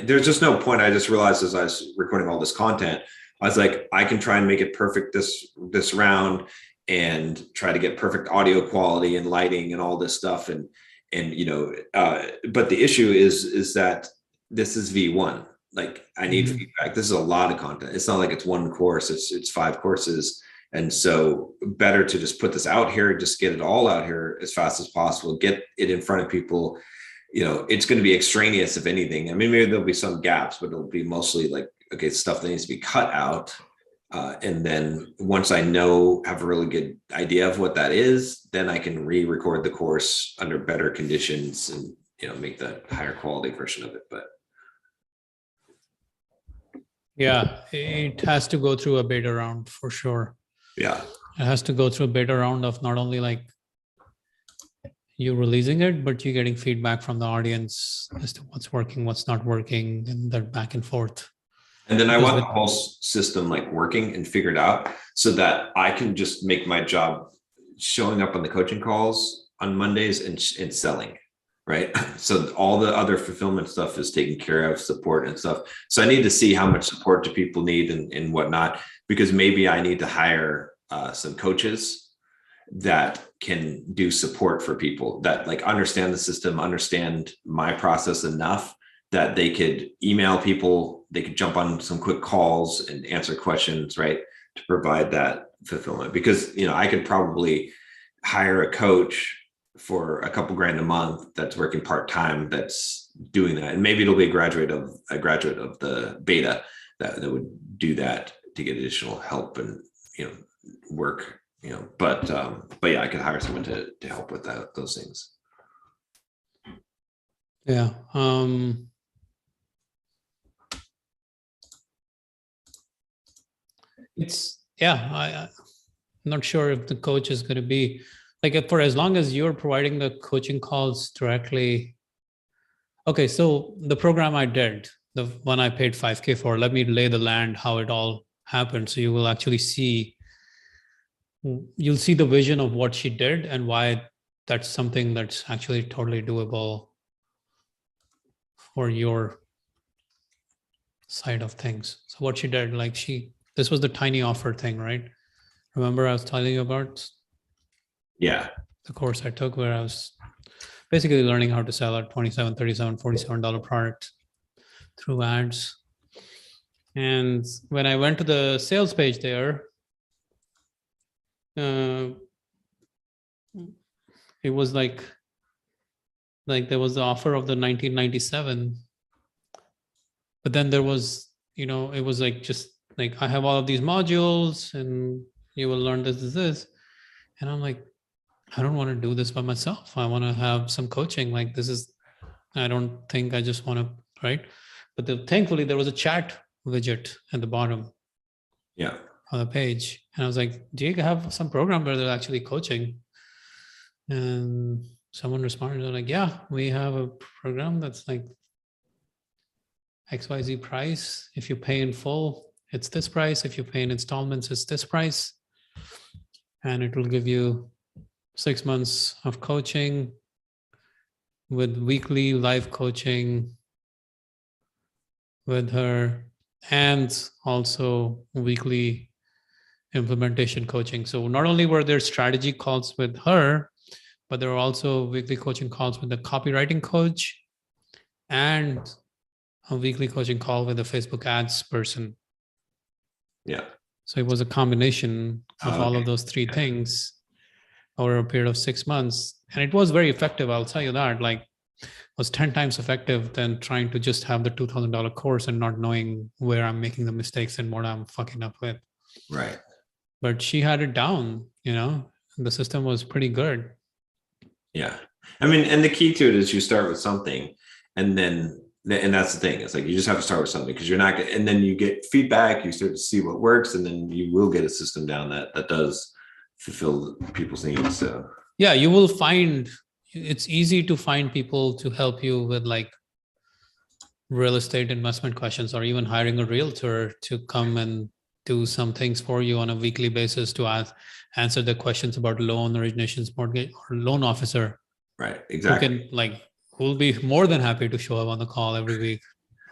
there's just no point. I just realized as I was recording all this content, I was like, I can try and make it perfect this round and try to get perfect audio quality and lighting and all this stuff. But the issue is that this is V1. Like I need feedback. This is a lot of content. It's not like it's one course, it's 5 courses. And so better to just put this out here, just get it all out here as fast as possible, get it in front of people. It's going to be extraneous, if anything. I mean, maybe there'll be some gaps, but it'll be mostly like, okay, stuff that needs to be cut out. And then once I have a really good idea of what that is, then I can re-record the course under better conditions and, make the higher quality version of it. But yeah, it has to go through a beta round for sure. Yeah. It has to go through a beta round of not only like you releasing it, but you getting feedback from the audience as to what's working, what's not working, and that back and forth. And then I want the whole system like working and figured out so that I can just make my job showing up on the coaching calls on Mondays and selling, right? So all the other fulfillment stuff is taken care of, support and stuff. So I need to see how much support do people need and whatnot, because maybe I need to hire some coaches that can do support for people that like understand the system, understand my process enough that they could email people, they could jump on some quick calls and answer questions, right? To provide that fulfillment. Because, I could probably hire a coach for a couple grand a month that's working part-time, that's doing that. And maybe it'll be a graduate of the beta that would do that to get additional help and, work, but yeah, I could hire someone to help with those things. Yeah. I'm not sure if the coach is going to be like, for as long as you're providing the coaching calls directly. Okay. So the program I did, the one I paid $5,000 for, let me lay the land, how it all happened. So you will actually you'll see the vision of what she did and why that's something that's actually totally doable for your side of things. So what she did, like this was the tiny offer thing, right? Remember I was telling you about? Yeah. The course I took where I was basically learning how to sell a $27, $37, $47 product through ads. And when I went to the sales page there, it was like there was the offer of the 1997, but then there was, it was like, just like, I have all of these modules and you will learn this. And I'm like, I don't want to do this by myself. I want to have some coaching. Like I don't think I just want to, right? But thankfully there was a chat widget at the bottom. Yeah. On the page. And I was like, do you have some program where they're actually coaching? And someone responded, they're like, yeah, we have a program that's like XYZ price. If you pay in full, it's this price. If you pay in installments, it's this price. And it will give you 6 months of coaching with weekly live coaching with her and also weekly implementation coaching. So not only were there strategy calls with her, but there were also weekly coaching calls with the copywriting coach and a weekly coaching call with a Facebook ads person. Yeah. So it was a combination of all of those 3 things over a period of 6 months. And it was very effective. I'll tell you that, like, it was 10 times effective than trying to just have the $2,000 course and not knowing where I'm making the mistakes and what I'm fucking up with. Right. But she had it down, the system was pretty good. Yeah. I mean, and the key to it is you start with something and then And that's the thing. It's like you just have to start with something because you're not, and then you get feedback. You start to see what works, and then you will get a system down that does fulfill people's needs. So Yeah, you will find it's easy to find people to help you with like real estate investment questions, or even hiring a realtor to come and do some things for you on a weekly basis to answer the questions about loan originations, mortgage, or loan officer right, who exactly. can like who'll be more than happy to show up on the call every week,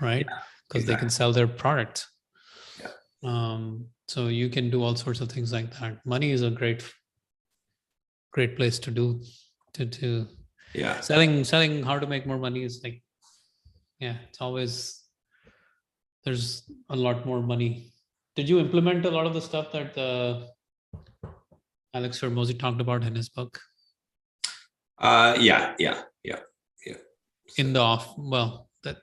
right? Because they can Exactly. sell their product. Yeah. So you can do all sorts of things like that. Money is a great place to do to Yeah. selling how to make more money is like, yeah, it's always there's a lot more money. Did you implement a lot of the stuff that Alex Hormozy talked about in his book? Yeah. In So the off, well, that,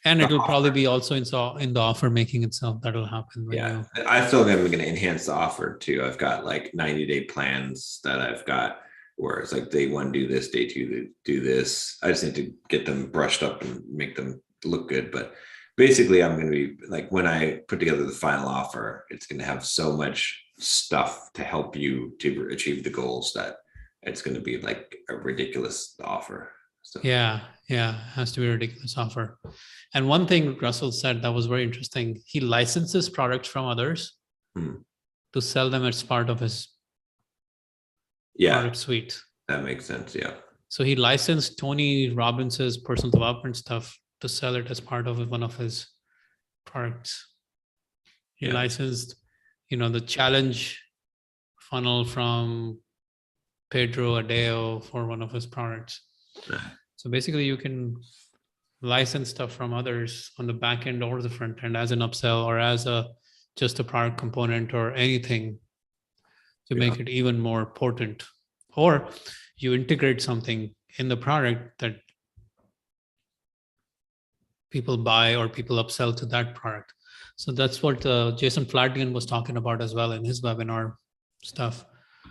and the it will probably offer. be also in the offer making itself that'll happen when Yeah. you. I still am going to enhance the offer too. I've got like 90-day plans that I've got where it's like day one, do this, day two, do this. I just need to get them brushed up and make them look good. But basically, I'm going to be like, when I put together the final offer, it's going to have so much stuff to help you to achieve the goals that it's going to be like a ridiculous offer. So, Yeah, it has to be a ridiculous offer. And one thing Russell said that was very interesting, he licenses products from others to sell them as part of his yeah, product suite. that makes sense. Yeah. So he licensed Tony Robbins's personal development stuff to sell it as part of one of his products. He Yeah. licensed, the challenge funnel from Pedro Adeo for one of his products. So basically you can license stuff from others on the back end or the front end as an upsell or as just a product component or anything to make it even more potent. Or you integrate something in the product that people buy or people upsell to that product. So that's what Jason Flanagan was talking about as well in his webinar stuff.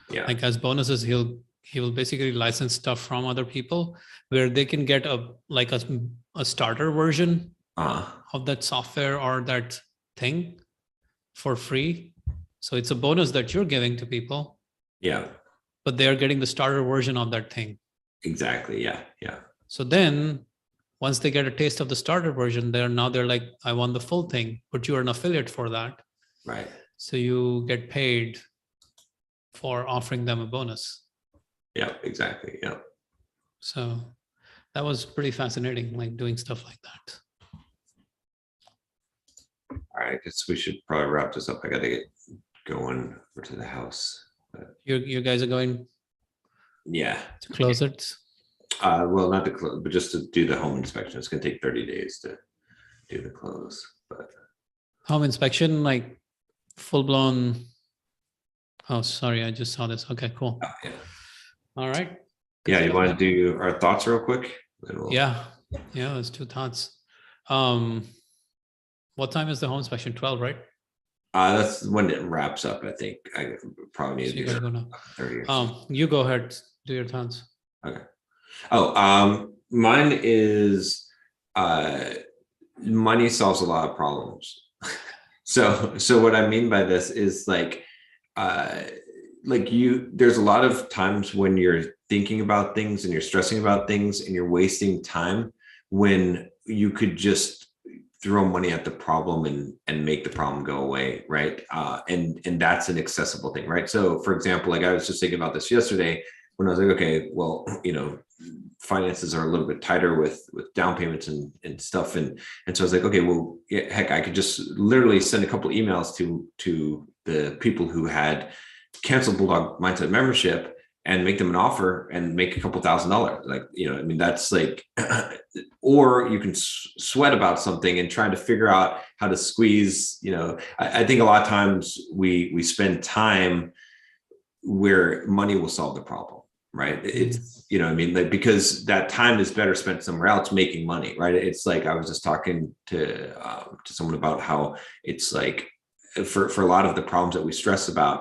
Yeah. Like as bonuses, he will basically license stuff from other people where they can get a starter version of that software or that thing for free. So it's a bonus that you're giving to people. Yeah. But they're getting the starter version of that thing. Exactly. Yeah. Yeah. So then once they get a taste of the starter version, they're like, I want the full thing, but you're an affiliate for that. Right. So you get paid for offering them a bonus. Yeah, exactly. Yeah. So that was pretty fascinating, like doing stuff like that. All right. I guess we should probably wrap this up. I got to get going over to the house. But you guys are going yeah. to close it? Well, not to close, but just to do the home inspection. It's going to take 30 days to do the close. But home inspection, like full blown. Oh, sorry, I just saw this. Okay, cool. oh, yeah. All right. Yeah, you want to do our thoughts real quick? Yeah, let's do thoughts. What time is the home inspection? 12, right? That's when it wraps up. I think I probably need so to go now. 30. You go ahead, do your thoughts. Okay. Mine is money solves a lot of problems. So what I mean by this is like there's a lot of times when you're thinking about things and you're stressing about things and you're wasting time when you could just throw money at the problem and make the problem go away, right? And that's an accessible thing, right? So for example, like I was just thinking about this yesterday when I was like, okay, well, finances are a little bit tighter with down payments and stuff. And so I was like, okay, well, yeah, heck, I could just literally send a couple of emails to the people who had canceled Bulldog Mindset membership and make them an offer and make a couple $1,000. Like, that's like, or you can sweat about something and try to figure out how to squeeze, I think a lot of times we spend time where money will solve the problem. Right. It's, because that time is better spent somewhere else making money. Right. It's like, I was just talking to someone about how it's like, for a lot of the problems that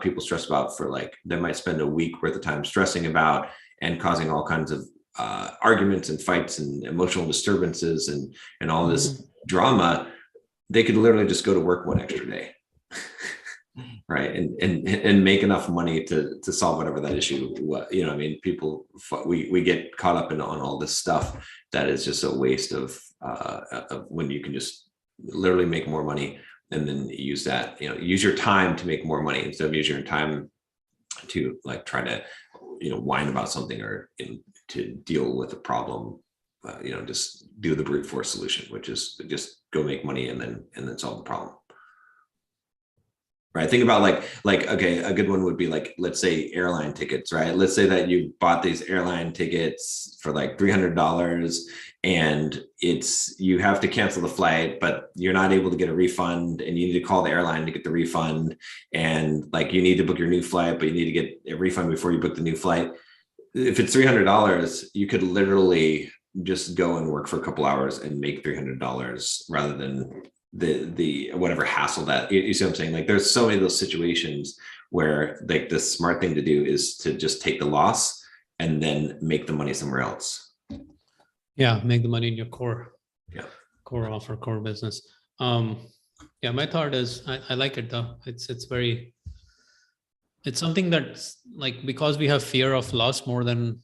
people stress about for like, they might spend a week worth of time stressing about and causing all kinds of arguments and fights and emotional disturbances and all this drama, they could literally just go to work one extra day. Right. And make enough money to solve whatever that issue. You know, I mean, people, we get caught up on all this stuff that is just a waste of when you can just literally make more money and then use that, you know, use your time to make more money instead of using your time to like try to, you know, whine about something or to deal with a problem. You know, just do the brute force solution, which is just go make money and then solve the problem. Right. Think about like, okay, a good one would be like, let's say airline tickets, right? Let's say that you bought these airline tickets for like $300 and you have to cancel the flight, but you're not able to get a refund and you need to call the airline to get the refund. And like, you need to book your new flight, but you need to get a refund before you book the new flight. If it's $300, you could literally just go and work for a couple hours and make $300 rather than the whatever hassle that you see what I'm saying. Like there's so many of those situations where like the smart thing to do is to just take the loss and then make the money somewhere else. Yeah, make the money in your core offer, core business. Yeah, my thought is I like it though. It's something that's like, because we have fear of loss more than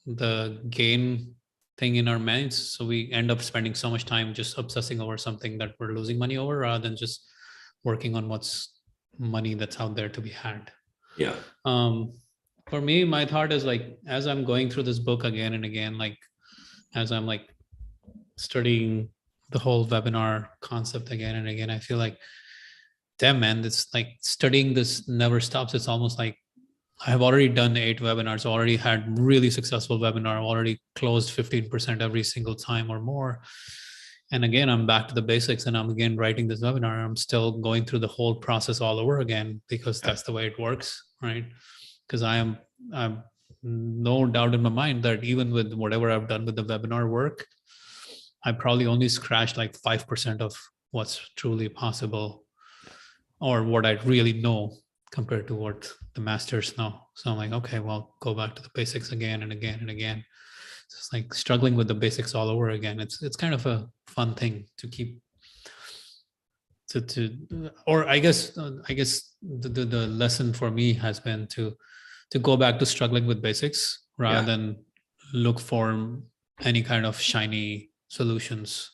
the gain thing in our minds, so we end up spending so much time just obsessing over something that we're losing money over rather than just working on what's money that's out there to be had. Yeah. For me, my thought is like, as I'm going through this book again and again, like as I'm like studying the whole webinar concept again and again, I feel like, damn man, it's like studying this never stops. It's almost like I have already done 8 webinars, already had really successful webinar, already closed 15% every single time or more. And again, I'm back to the basics and I'm again writing this webinar. I'm still going through the whole process all over again because that's the way it works, right? Because I'm no doubt in my mind that even with whatever I've done with the webinar work, I probably only scratched like 5% of what's truly possible or what I really know compared to what the masters know. So I'm like, okay, well, go back to the basics again and again and again. It's just like struggling with the basics all over again. It's kind of a fun thing to keep or I guess the lesson for me has been to go back to struggling with basics rather than look for any kind of shiny solutions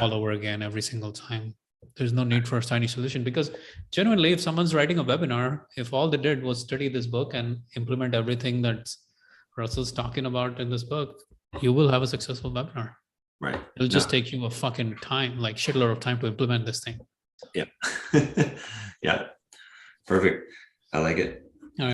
all over again every single time. There's no need for a shiny solution, because genuinely, if someone's writing a webinar, if all they did was study this book and implement everything that Russell's talking about in this book, you will have a successful webinar. Right. It'll just take you a fucking time, like shitload of time to implement this thing. Yeah. Yeah. Perfect. I like it.